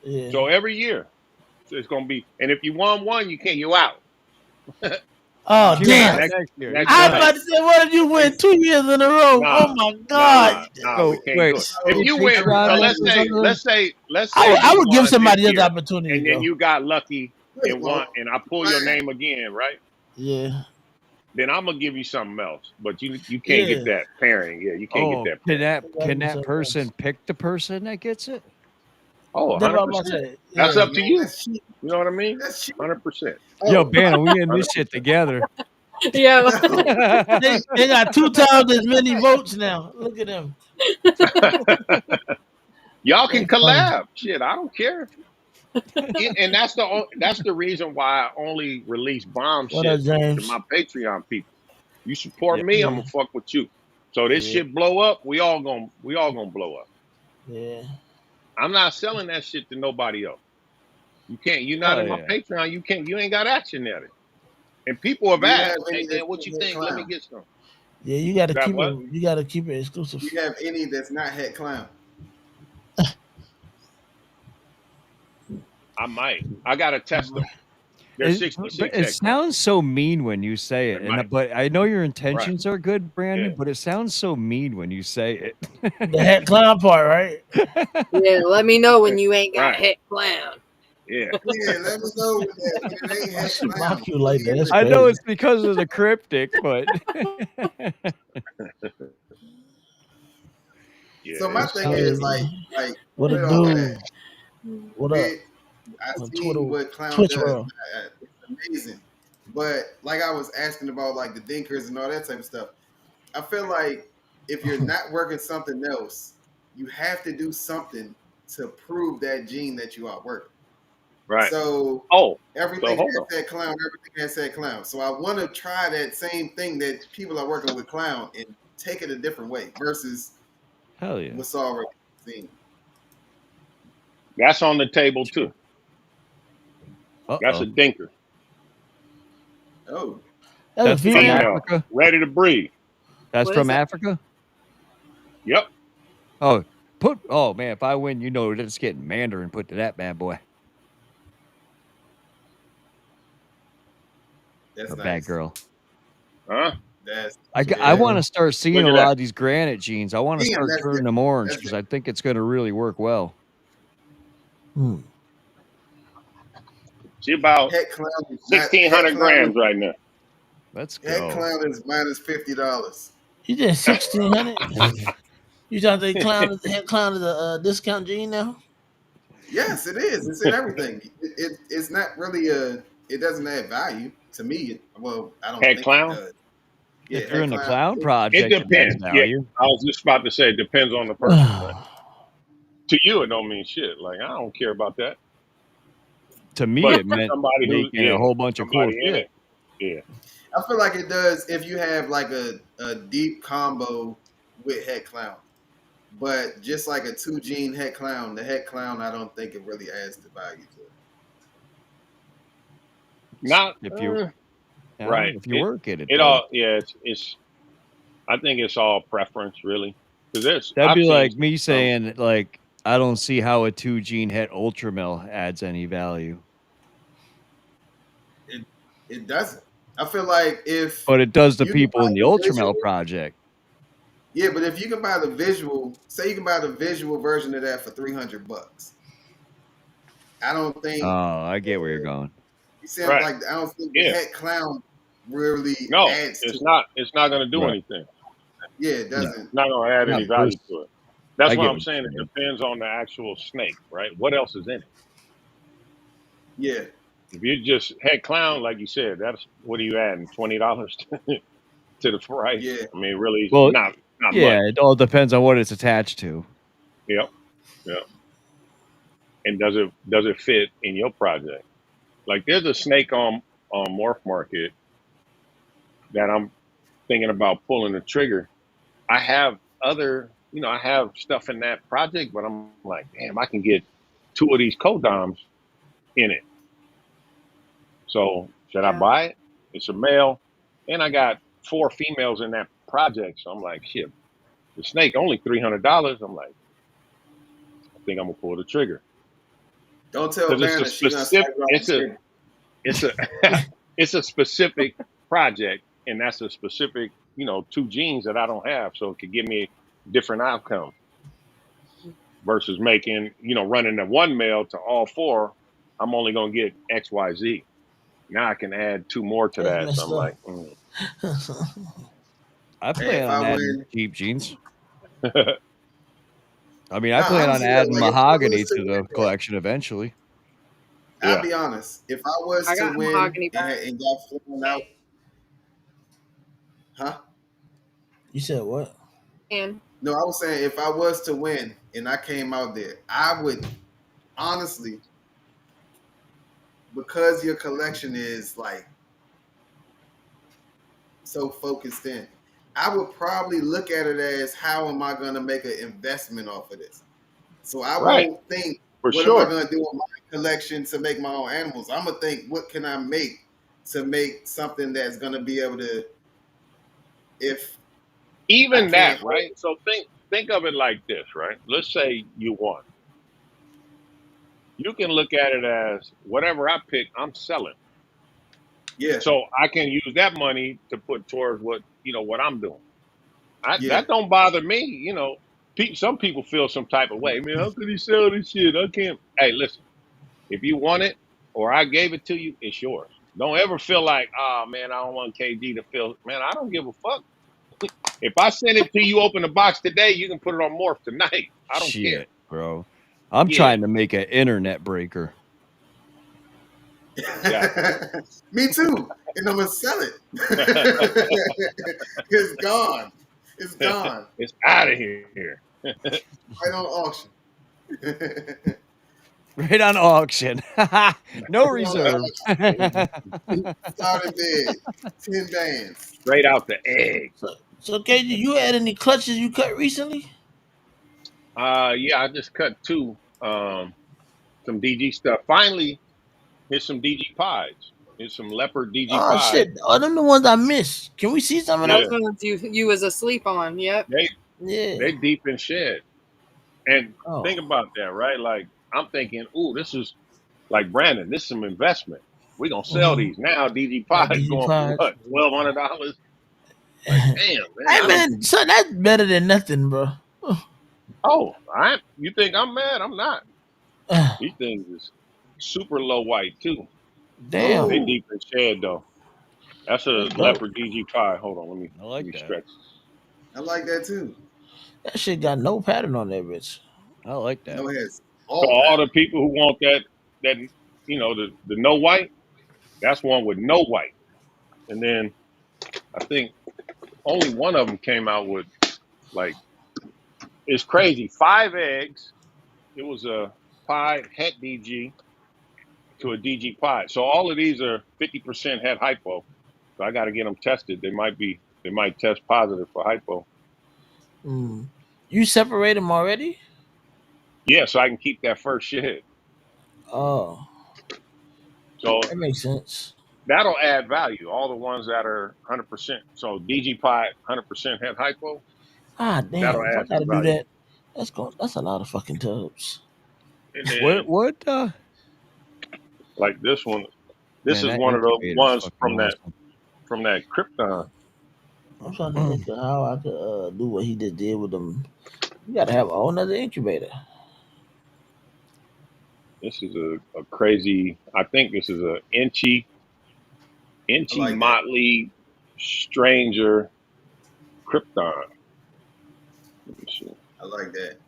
Yeah. So every year, so it's gonna be. And if you won one, you can't. You out. Oh You're damn! out Next next year. You're next I was done. about May. to say, what did you win 2 years in a row? Oh Nah, my nah, god! nah. We So can't wait, do it. If any you win, Patreon so members under there? let's I say would, I you would give won this somebody else the year, opportunity and then though. you got lucky and won, Well, and I pull your name again, right? Yeah, Then I'm gonna give you something else. But you can't get yeah. that pairing. Yeah, you can't get Oh, that can pairing. that Gotta can be that something else. person pick the person that gets it? Oh, That's what I'm 100%. about to say. That's Yeah. up to man, you. that's cheap. You know what I mean? That's cheap. 100%. Yo, Oh, Banner, we in this 100%. shit together. Yeah. no. They got 2 times as many votes now. Look at them. Y'all can That's funny. collab. Shit, I don't care. And that's the reason why I only release bomb What up, shit to James? my Patreon people. You support Yeah. me, I'm Yeah, gonna fuck with you. So this yeah, shit blow up, we all gonna blow up. yeah. I'm not selling that shit to nobody else. You can't. You're not Hell in my yeah. Patreon. You can't. You ain't got action at it. And people have Do you have asked, any "Hey that's man, what you not head think? Let me clown? get some." Yeah, you gotta Got keep it. what? You gotta keep it Do exclusive. you have any that's not head clown? I might. I gotta test them. They're But 66 it head clown. sounds so mean when you say They it, and might. but I know your Right. intentions are good, Brandon. Yeah. But it sounds so mean when you say The head clown part, right? it. Yeah, let me know when you ain't got Right. hit clown. Yeah. Yeah, let me know when it ain't Why head she clown. mock you like that? That's I know crazy. it's because of the cryptic, but Yeah. So my That's thing is crazy. like What a with all of dude. that, What up? with I On seen Twitter, what clown Twitch does. world. It's amazing. But like I was asking about like the dinkers and all that type of stuff, I feel like if you're not working something else, you have to do something to prove that gene that you are working. Right. So Oh. So everything hold has on. that clown, everything has that clown. So I want to try that same thing that people are working with clown and take it a different way versus hell yeah. what's already seen. That's on the table too. That's a Uh-oh. dinker. Oh, That's a That's from female. Female. Africa? Ready to breed. That's What from is it? Africa? Yep. Oh, oh man, if I win, you know it's getting Mandarin put to that bad boy. that's Or bad nice. girl. Huh? That's I want to yeah. start seeing Look a at lot that. of these granite genes. I want to Damn, start that's turning different. them orange That's because I different. think it's going to really work well. Hmm. She about Head clown is not head 1,600 clown. grams right now. Let's Head go. clown is minus $50. You did 1,600. You trying to say clown is head clown is a discount gene now? Yes, it is. It's in everything. It's not really a. It doesn't add value to me. Well, I don't Head think it clown? does. Yeah, If you're head in the clown. clown It project, it adds depends. Yeah. value. I was just about to say it depends on the person, right? To you, it don't mean shit. Like, I don't care about that. To me, But it meant somebody who, making a whole bunch of cool somebody in shit. it, yeah. I feel like it does if you have like a deep combo with head clown. But just like a 2 gene head clown, the head clown, I don't think it really adds the value to it. Not, If you right. if you work it, it It does. all, yeah, I think it's all preference, really. Because That'd I've be seen like me saying like I don't see how a 2-gene het ultramel adds any value. It doesn't. I feel like if But it does the you can people buy in the the visual, ultramel project. yeah, but if you can buy the visual, say you can buy the visual version of that for $300, I don't Oh, think I get where you're going. you see. right. Like I don't think the Yeah. head clown really No, adds to it's it. not. It's not going to do Right. anything. Yeah, it No, doesn't. It's not going to add not any value first. to it. That's I what get I'm what saying. you're It saying. depends on the actual snake, right? What else is in it? Yeah, If you just head clown, like you said, that's what are you adding? $20 to the price? yeah. I mean, really, Well, not yeah, much. it all depends on what it's attached to. Yep. Yep. And does it fit in your project? Like, there's a snake on MorphMarket that I'm thinking about pulling the trigger. I have other I have stuff in that project, but I'm like, damn, I can get two of these codoms in it. So should I Yeah. buy it? It's a male, and I got four females in that project. So I'm like, shit, the snake only $300. I'm like, I think I'm gonna pull the trigger Don't tell because it's a Vanna she gonna specific. start dropping trigger. It's a it's a specific project, and that's a specific two genes that I don't have, so it could give me different outcomes versus making running the one male to all four. I'm only gonna get XYZ. Now I can add two more to That's that. So messed I'm like, up. I Hey, plan if on I adding win, cheap jeans. I mean, I nah, plan on honestly though, adding like if I mahogany was to to win, the bro, collection eventually. I'll yeah, be honest. If I was I to got win mahogany and, back. and got flown out, huh? You said what? And No, I was saying if I was to win and I came out there, I would honestly, because your collection is like so focused in, I would probably look at it as how am I going to make an investment off of this? So I right, won't think for what am I sure. going to do with my collection to make my own animals. I'm gonna think what can I make to make something that's going to be able to, if I Even can't that, hold, right? So think of it like this, right? Let's say you won. You can look at it as whatever I pick, I'm selling. yeah, So I can use that money to put towards what I'm doing. yeah, That don't bother me. Some people feel some type of way. Man, how could he sell this shit? I can't. Hey, listen. If you want it or I gave it to you, it's yours. Don't ever feel like, oh man, I don't want KG to feel. Man, I don't give a fuck. If I send it to you, open the box today, you can put it on Morph tonight. I don't care. Shit, bro. I'm Yeah, trying to make an internet breaker. exactly. me too. And I'm gonna sell it. It's gone. It's gone. It's out of here. Right on auction. Right on auction. No Right on reserve. auction. Starting bid. 10 bands. Straight out the egg. So KG, you had any clutches you cut recently? Yeah, I just cut some DG stuff. Finally, here's some DG pies. Here's some leopard DG Oh pies. shit! Oh, them the ones I missed. Can we see some of Yeah, those those? ones you was asleep on. Yep. they Yeah. they deep in shed. And think Oh, about that, right? Like I'm thinking, ooh, this is like Brandon. This is some investment. We're gonna sell mm-hmm. these now. DG Got pies DG going for pies. what? $1,200. Like, Hey damn, man. man, so that's better than nothing, bro. Oh, you think I'm mad? I'm not. These things is super low white too. They Damn, Oh, deep in shed though. That's a that's dope. leopard DG pie. Hold on, let me I let like me that. stretch. I like that too. That shit got no pattern on that bitch. I like that. No, it has So all all the pattern. people who want that the no white, that's one with no white. And then I think only one of them came out with like it's crazy. 5 eggs. It was a pie het DG to a DG pie. So all of these are 50% het hypo. So I got to get them tested. They might test positive for hypo. Mm. You separate them already? Yeah, so I can keep that first shit. Oh, So that makes sense. that'll add value. All the ones that are 100%. So DG pie 100% het hypo. Ah, That'll damn. If I add some gotta do value. that, that's a lot of fucking tubs. And What then what like this one, this man, is that one of the incubator is ones fucking awesome. from that Krypton. I'm trying to think of how I could do what he just did with them. You gotta have a whole nother incubator. This is a crazy. I think this is a I inchy like that. motley stranger Krypton. Let me see. I like that.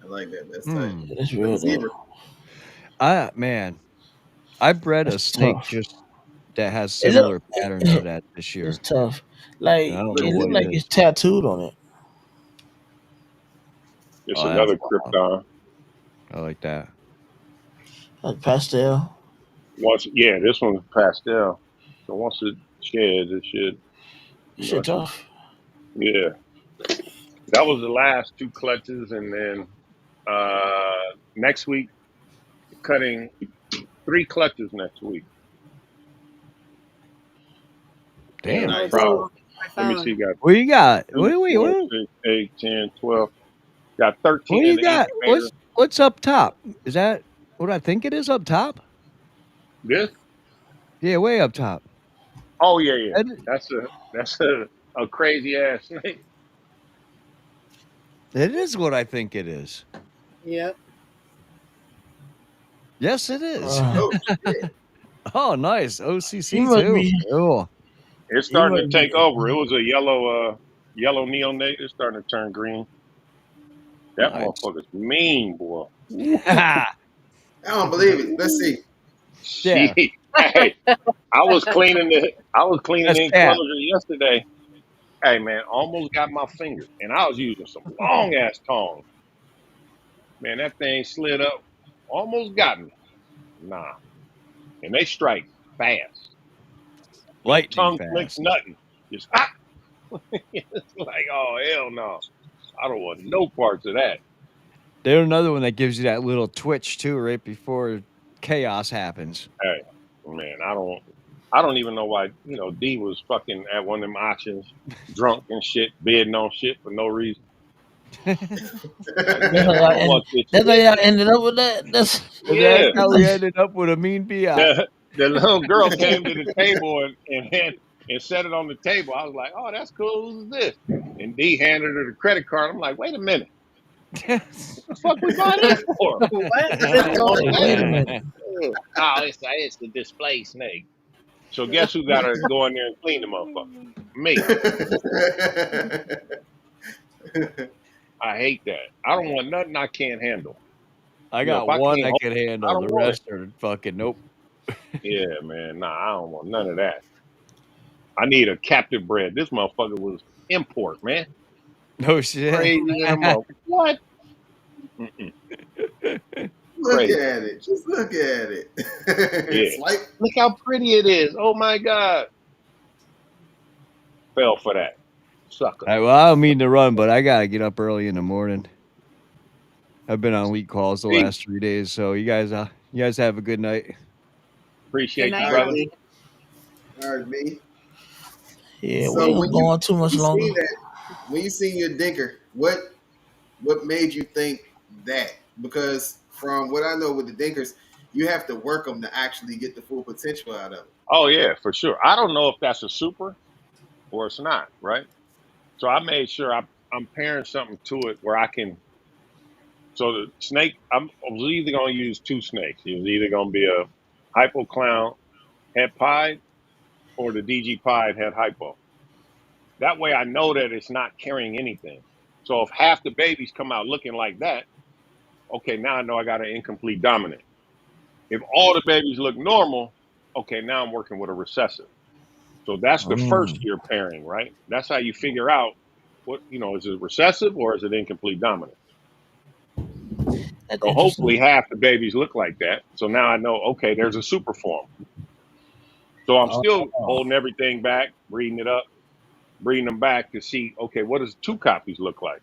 I like that. That's tight. Hmm. Yeah, that's But real zebra, though. I bred a That's snake tough. just that has It look, similar pattern to that this it's year. tough. And I Like don't what know it is look what it? it like it's is. tattooed on it. It's Oh, that's another wild. Krypton. I like that. Like pastel. Yeah, this one's pastel. So once it sheds, it should, Shit I should, tough. yeah. That was the last two clutches, and then next week cutting 3 clutches next week. Damn. Oh, Nice. it's all Probably. on my Let me phone. see. Got What you got? 2, Wait, 4, what? 6, 8, 10, 12. Got What 13 you in the got? incubator. What's up top? Is that what I think it is up top? This? Yeah, way up top. Oh yeah. That, That's a crazy ass snake. it is what I think it is. Yep. Yes, it is. Oh shit! Oh, nice. he OCC must too. be. Cool. It's He starting to must take be. over. It was a yellow neonate. It's starting to turn green. That Nice. motherfucker's mean, boy. Woo. I don't believe it. Let's see. Yeah, Shit. Hey, I was cleaning that's the Cap. enclosure yesterday. Hey man, almost got my finger, and I was using some long ass tongs. Man, that thing slid up, almost got me. Nah, and they strike fast. No Lightning tongue flicks, fast. nothing. Just it's like, oh hell no, I don't want no parts of that. There's another one that gives you that little twitch too, right before chaos happens. Hey, man, I don't even know why D was fucking at one of them auctions, drunk and shit, bidding on shit for no reason. Like, That's how man, I y'all don't end. want this That's how shit. y'all ended up with that. That's And that's Yeah, how we ended up with a mean Biat. the little girl came to the table and set it on the table. I was like, oh, that's cool. Who's this? And D handed her the credit card. I'm like, wait a minute. What the fuck we buy this for? What I is don't going want like, that. wait a minute. Oh, it's the display snake. So guess who got to go in there and clean the motherfucker? Me. I hate that. I don't want nothing I can't handle. I If got I one can't I hold can it, I handle. don't The want it. rest are fucking nope. Yeah, man. Nah, I don't want none of that. I need a captive bred. This motherfucker was import, man. No shit. Crazy than a mother. What? Mm-mm. Look Crazy. at it. Just look at it. Yeah. Swipe. Look how pretty it is. Oh my God. Fell for that. Sucker. All right, well, I don't mean to run, but I gotta get up early in the morning. I've been on week calls the Peace. last 3 days, so you guys have a good night. Good Appreciate you, night, All right, brother. B. Robbie. All right, B. Yeah, we So ain't gonna go on too much you longer. seen that, when you seen your dinker, what made you think that? Because from what I know with the dinkers, you have to work them to actually get the full potential out of it. Oh yeah, for sure. I don't know if that's a super or it's not, right? So I made sure I'm pairing something to it where I can. So the snake, I was either going to use 2 snakes. It was either going to be a hypo clown head pied or the DG pied head hypo. That way I know that it's not carrying anything. So if half the babies come out looking like that, okay, now I know I got an incomplete dominant. If all the babies look normal, okay, now I'm working with a recessive. So that's the first Mm. year pairing, right? That's how you figure out is it recessive or is it incomplete dominant? That's So interesting. hopefully half the babies look like that. So now I know, okay, there's a super form. So I'm still Oh, holding everything back, breeding it up, breeding them back to see, okay, what does 2 copies look like?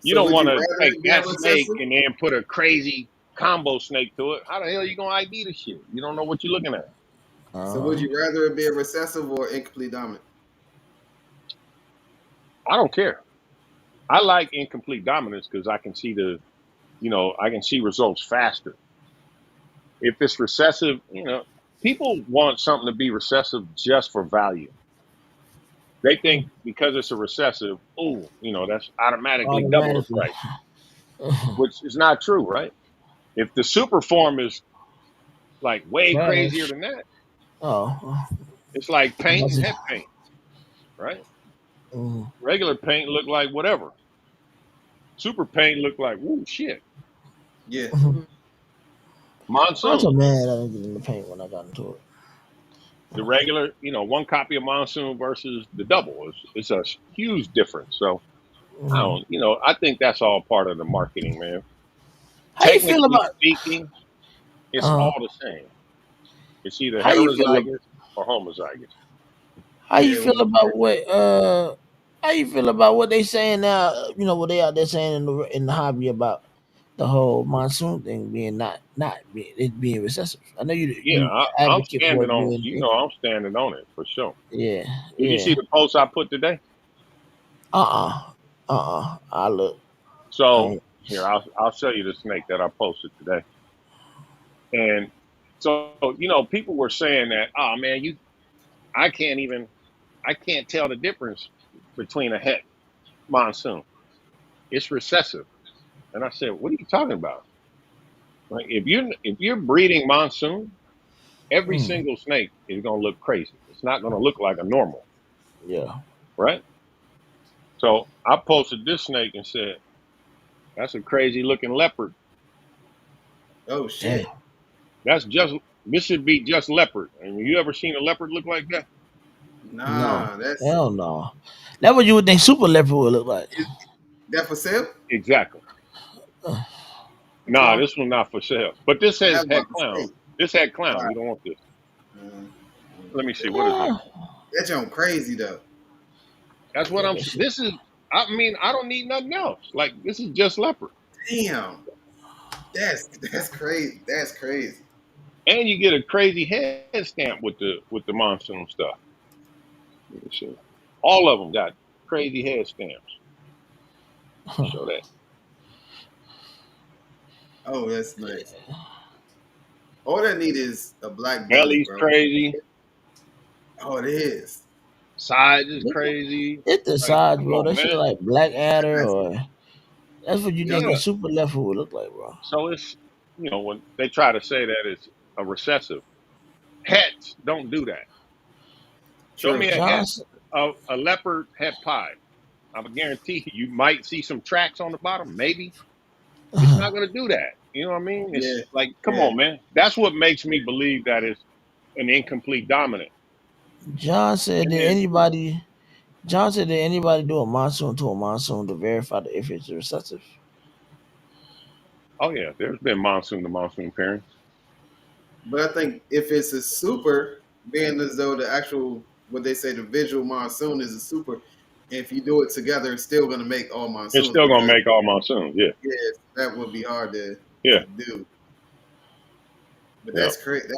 You So don't would want you to rather take it be a that snake recessive? and then put a crazy combo snake to it. How the hell are you going to ID the shit? You don't know what you're looking at. So would uh, you rather it be a recessive or incomplete dominant? I don't care. I like incomplete dominance because I can see I can see results faster. If it's recessive, people want something to be recessive just for value. They think because it's a recessive, that's automatically double the automatically. price, which is not true, right? If the super form is like way crazier Trash. than that, Oh, it's like paint that's and it. head paint, right? Mm. Regular paint look like whatever. Super paint look like woo shit. Yeah. Mhm. I'm so Monsoon. mad I didn't get in the paint when I got into it. The regular, 1 copy of monsoon versus the double it's a huge difference. So Mm. I think that's all part of the marketing, man. How you feel Technically about? speaking, it's Uh, all the same. It's either how you feel? heterozygous or homozygous. How you Yeah. feel about what? How you feel about what they saying now? You know what they out there saying in the hobby about the whole monsoon thing being not being it being recessive. I know Yeah, you I'm advocate for standing it on. being. I'm standing on it for sure. Yeah, Did you see yeah. the post I put today? I look. I So ain't. here, I'll show you the snake that I posted today. And so people were saying that, oh man, I can't even, I can't tell the difference between a het monsoon. It's recessive. And I said, what are you talking about? Like if you're breeding monsoon, every Mm, single snake is gonna look crazy. It's not gonna look like a normal, yeah. right? So I posted this snake and said, that's a crazy looking leopard. Oh Damn. shit. That's just this should be just leopard. And you ever seen a leopard look like that? No. Nah, that's Hell no. That's what you would think super leopard would look like. is that for sale? Exactly. Uh, Nah, this one's not for sale. But this I says was head about to clown. say. This head All clown. right. We don't want this. Uh, Let me see. What is this? that junk crazy though. That's what yeah, I'm. that shit. This is. I mean, I don't need nothing else. Like this is just leopard, Damn. That's crazy. That's crazy. and you get a crazy head stamp with the monsoon stuff. Let me see. All of them got crazy head stamps. Show that. Oh, that's nice. All that need is a black belly, Belly's bro. crazy. Oh, it is. Size is crazy. It's the Like, size, come bro. on, That shit man. like black adder That's, or that's what you yeah, think a Yeah. super leopard would look like, bro. So it's when they try to say that it's a recessive, hets don't do that. Show me true. a het, Johnson. a leopard het pie. I would guarantee you might see some tracks on the bottom, maybe. It's not going to do that. You know what I mean? Yeah, It's like, come yeah, on, man. That's what makes yeah. me believe that it's an incomplete dominant. John said And that then, anybody John said that anybody do a monsoon to a monsoon to verify the if it's recessive. oh yeah, there's been monsoon to monsoon pairings. But I think if it's a super, being as though the actual what they say the visual monsoon is a super, if you do it together, it's still gonna make all It's monsoons still going to because make all monsoons. Yeah, yes, that would be hard yeah, to do. But yeah. that's crazy.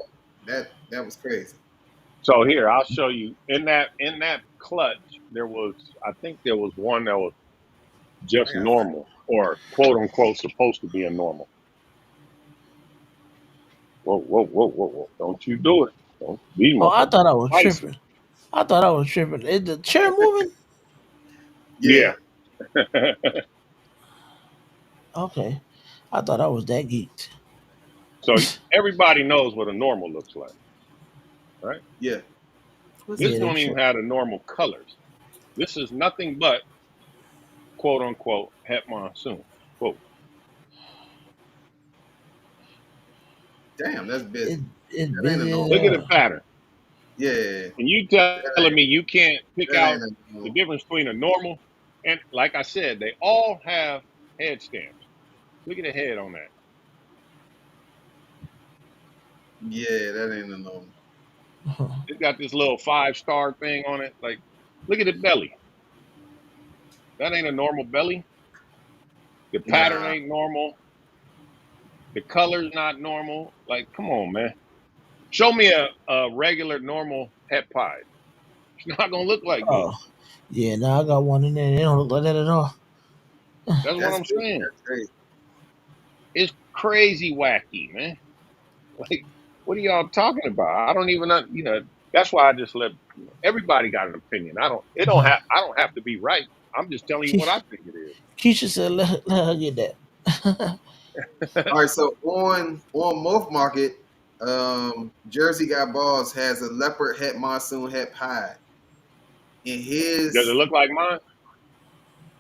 That was crazy. So here, I'll show you in that clutch. I think there was one that was I just got five. normal or quote unquote supposed to be a normal. Whoa, whoa, whoa, whoa, whoa! Don't you do it? Don't, these Oh, I motherfuckers thought I was spicy. tripping. I thought I was tripping. Is the chair moving? Yeah, Yeah. Okay. I thought I was that geeked. So everybody knows what a normal looks like, right? yeah. What's This Yeah, this? they don't even trip. have the normal colors. This is nothing but quote unquote het monsoon. Quote. Damn, that's It busy. it's That ain't a busy as normal. Look at the hell. pattern. Yeah, And you that telling ain't me you can't pick that out ain't a the normal. difference between a normal and like I said, they all have head stamps. Look at the head on that. Yeah, that ain't a normal. It's got this little 5-star thing on it. Like, look at the belly. That ain't a normal belly. The pattern Nah, ain't normal. The color's not normal. Like, come on, man. Show me a regular normal het pie. It's not gonna look like this. Oh. Yeah, now I got one in there. They don't look like that at all. That's what that's I'm saying. that's crazy. It's crazy wacky, man. Like, what are y'all talking about? I don't even that's why I just let everybody got an opinion. I don't have to be right. I'm just telling you what I Keisha, think it is. Keisha said let her get that. All right, so on MorphMarket, Jersey Got Balls has a leopard het monsoon het pie, and Does it his look like mine?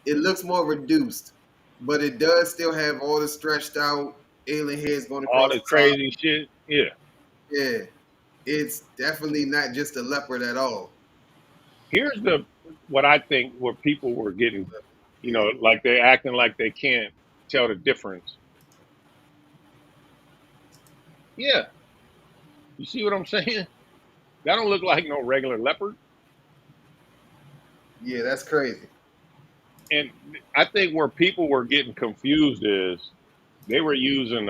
it looks more reduced, but it does still have all the stretched out alien heads going All across this the top. crazy shit? Yeah. Yeah, it's definitely not just a leopard at all. Here's the what I think where people were getting, Yeah, like they're acting like they can't tell the difference. Yeah. You see what I'm saying? That don't look like no regular leopard. Yeah, that's crazy. And I think where people were getting confused is they were using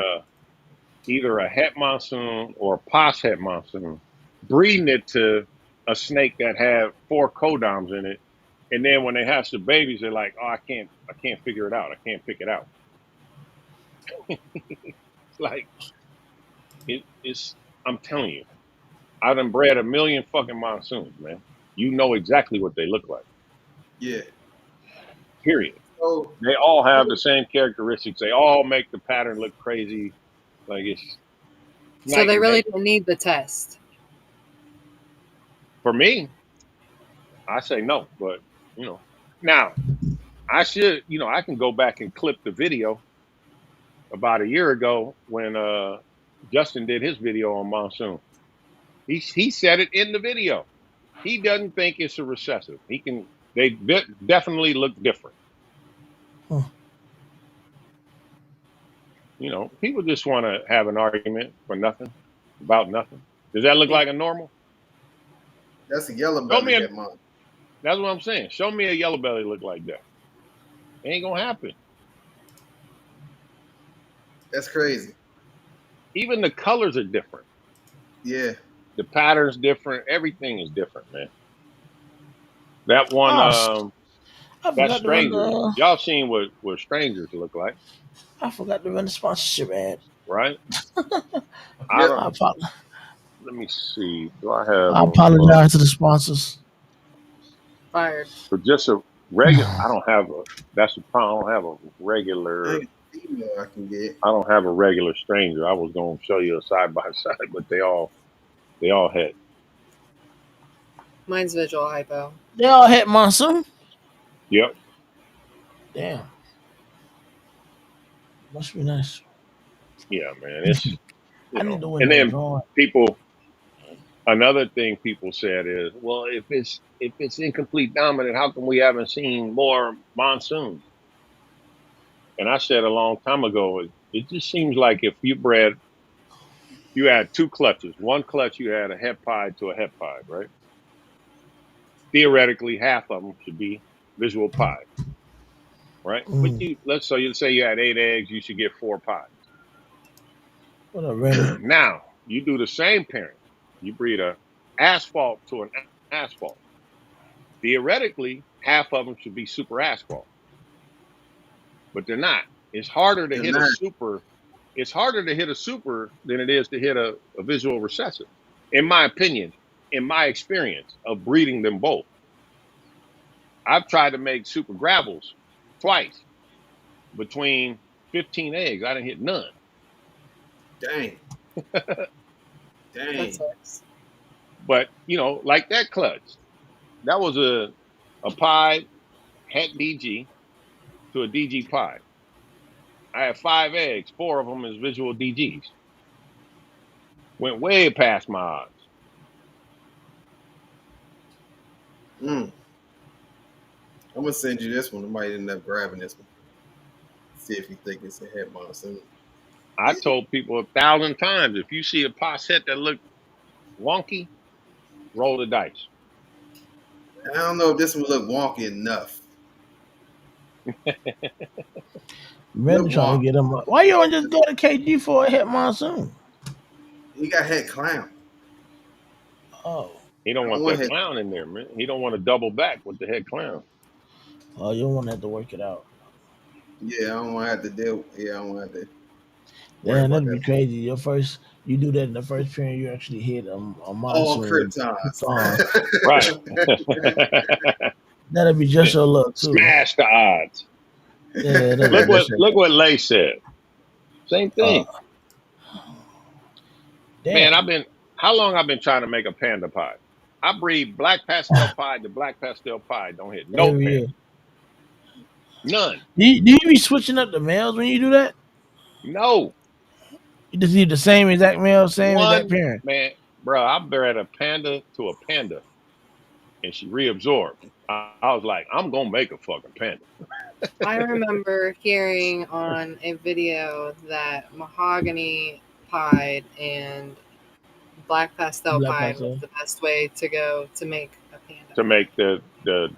either a het monsoon or a pos het monsoon, breeding it to a snake that had 4 codoms in it, and then when they have some babies, they're like, "Oh, I can't figure it out. I can't pick it out." It's like it's. I'm telling you, I done bred a million fucking monsoons, man. You know exactly what they look like. Yeah. Period. So They all have the same characteristics. They all make the pattern look crazy. Like it's So night they and really day. don't need the test. For me, I say no, but you know, now I should, I can go back and clip the video about a year ago when Justin did his video on monsoon. He said it in the video. He doesn't think it's a recessive. They definitely look different. Huh. People just want to have an argument for nothing, about nothing. Does that look Yeah. like a normal? that's a yellow Show belly me a. het monster. That's what I'm saying. Show me a yellow belly look like that. It ain't gonna happen. That's crazy. Even the colors are different. Yeah. The pattern's different. Everything is different, man. That one, Oh, I that forgot to run strangers. the. Y'all seen what strangers look like, I forgot to run the sponsorship ad. right? I Yep. don't. I, Let me see. Do I have I apologize to the sponsors. Fired. for just a regular? I don't have a. That's the problem. I don't have a regular. Ain't a female I can get. I don't have a regular stranger. I was gonna show you a side by side, but they all had. Mine's visual hypo. They all hit monsoon. Yep. Damn, must be nice. Yeah, man. It's I need to win and no then drawing. people. Another thing people said is, well, if it's incomplete dominant, how come we haven't seen more monsoon? And I said a long time ago, it just seems like if you had 2 clutches. One clutch you had a het pied to a het pied, right? Theoretically, half of them should be visual pied, right? But Mm. you say you had 8 eggs, you should get 4 pies. What up, Randy? Now you do the same pairing. You breed a asphalt to an asphalt. Theoretically, half of them should be super asphalt, but they're not. It's harder to They're hit a not. super. It's harder to hit a super than it is to hit a visual recessive, in my opinion, in my experience of breeding them both. I've tried to make super gravels twice between 15 eggs. I didn't hit none. Dang. That Dang. sucks. But like that clutch, that was a pie het DG to a DG pie. I had 5 eggs. 4 of them is visual DGs. Went way past my odds. Mm. I'm gonna send you this one. I might end up grabbing this one. See if you think it's a het monsoon. I told people 1,000 times, if you see a pie set that look wonky, roll the dice. I don't know if this one look wonky enough. Randy Look trying to wonky. get him up. Why you don't just go to KG for a hit monsoon? He got het clown. Oh, He don't I don't want want that het. clown in there, man. He don't want to double back with the head clown. oh, you don't want to have to work it out. Yeah, I don't want to have to deal. Yeah, I don't want to have to worry Damn, about that'd be that. crazy. You do that in the first period, you actually hit a All monsoon. kryptons. Right. That'd be just your luck too. Smash the odds. Yeah, that'd Look be what just your look luck. what Lay said. Same Uh, thing. Man, damn. how long I've been trying to make a panda pie? I breed black pastel pie to black pastel pie. Don't hit no Every year. panda. None. Do you be switching up the males when you do that? No. You just need the same exact male, same exact One parent. man, bro, I bred a panda to a panda and she reabsorbed. I was like, I'm gonna make a fucking panda. I remember hearing on a video that mahogany pied and black pastel Black pied was pastel. the best way to go to make a panda. to make the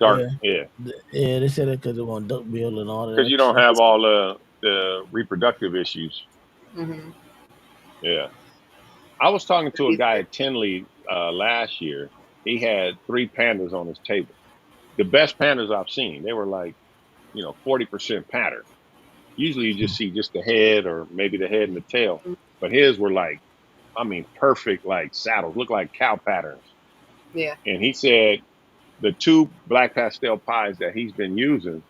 dark, Yeah, yeah, yeah. They said it because they want duck bill and all that because you extra don't stuff. have all the reproductive issues. Hmm. Yeah, I was talking to a guy at Tinley last year. He had three pandas on his table. The best pandas I've seen. They were like 40% pattern. Usually you just see just the head or maybe the head and the tail, but his were like, I mean, perfect like saddles, look like cow patterns. Yeah. And he said the two black pastel pies that he's been using,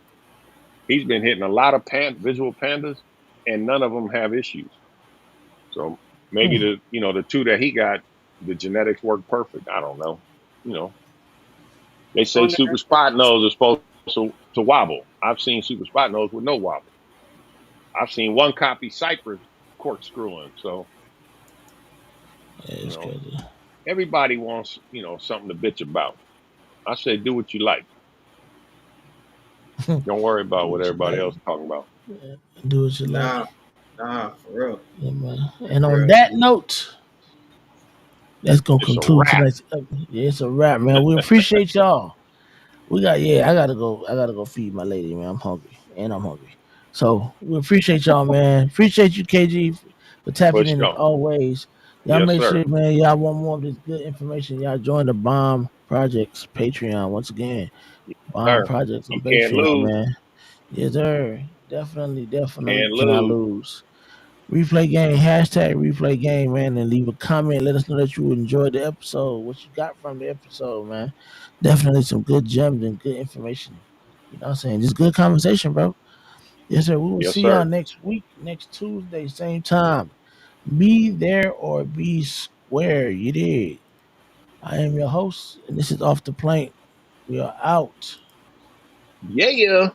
he's been hitting a lot of visual pandas, and none of them have issues. So maybe Hmm. the two that he got, the genetics work perfect. I don't know. You know, they I say wonder super if spot nose is supposed to wobble. I've seen super spot nose with no wobble. I've seen one copy Cypress corkscrewing. So Yeah, you it's know, crazy. everybody wants something to bitch about. I say do what you like. Don't worry about Do what what you everybody like. else talking about. Yeah, do what you like. Nah, nah, for real, Yeah, man. And for on real. that note, that's gonna It's a conclude wrap. tonight's episode. Yeah, it's a wrap, man. We appreciate y'all. I gotta go. I gotta go feed my lady, man. I'm hungry, and I'm hungry. So we appreciate y'all, man. Appreciate you, KG, for For tapping in as sure. always. Y'all Yes, make sir. sure, man. Y'all want more of this good information. Y'all join the Bomb Projects Patreon once again. Bomb Sir. Projects on You can't Patreon, lose. man. Yes, sir. Definitely, Can't definitely cannot lose. lose. Replay game, hashtag replay game, man, and leave a comment. Let us know that you enjoyed the episode, what you got from the episode, man. Definitely some good gems and good information. You know what I'm saying? Just good conversation, bro. Yes, sir. We will Yes, see y'all sir. next week, next Tuesday, same time. Be there or be square. You did. I am your host, and this is Off the Plank. We are out. Yeah, yeah.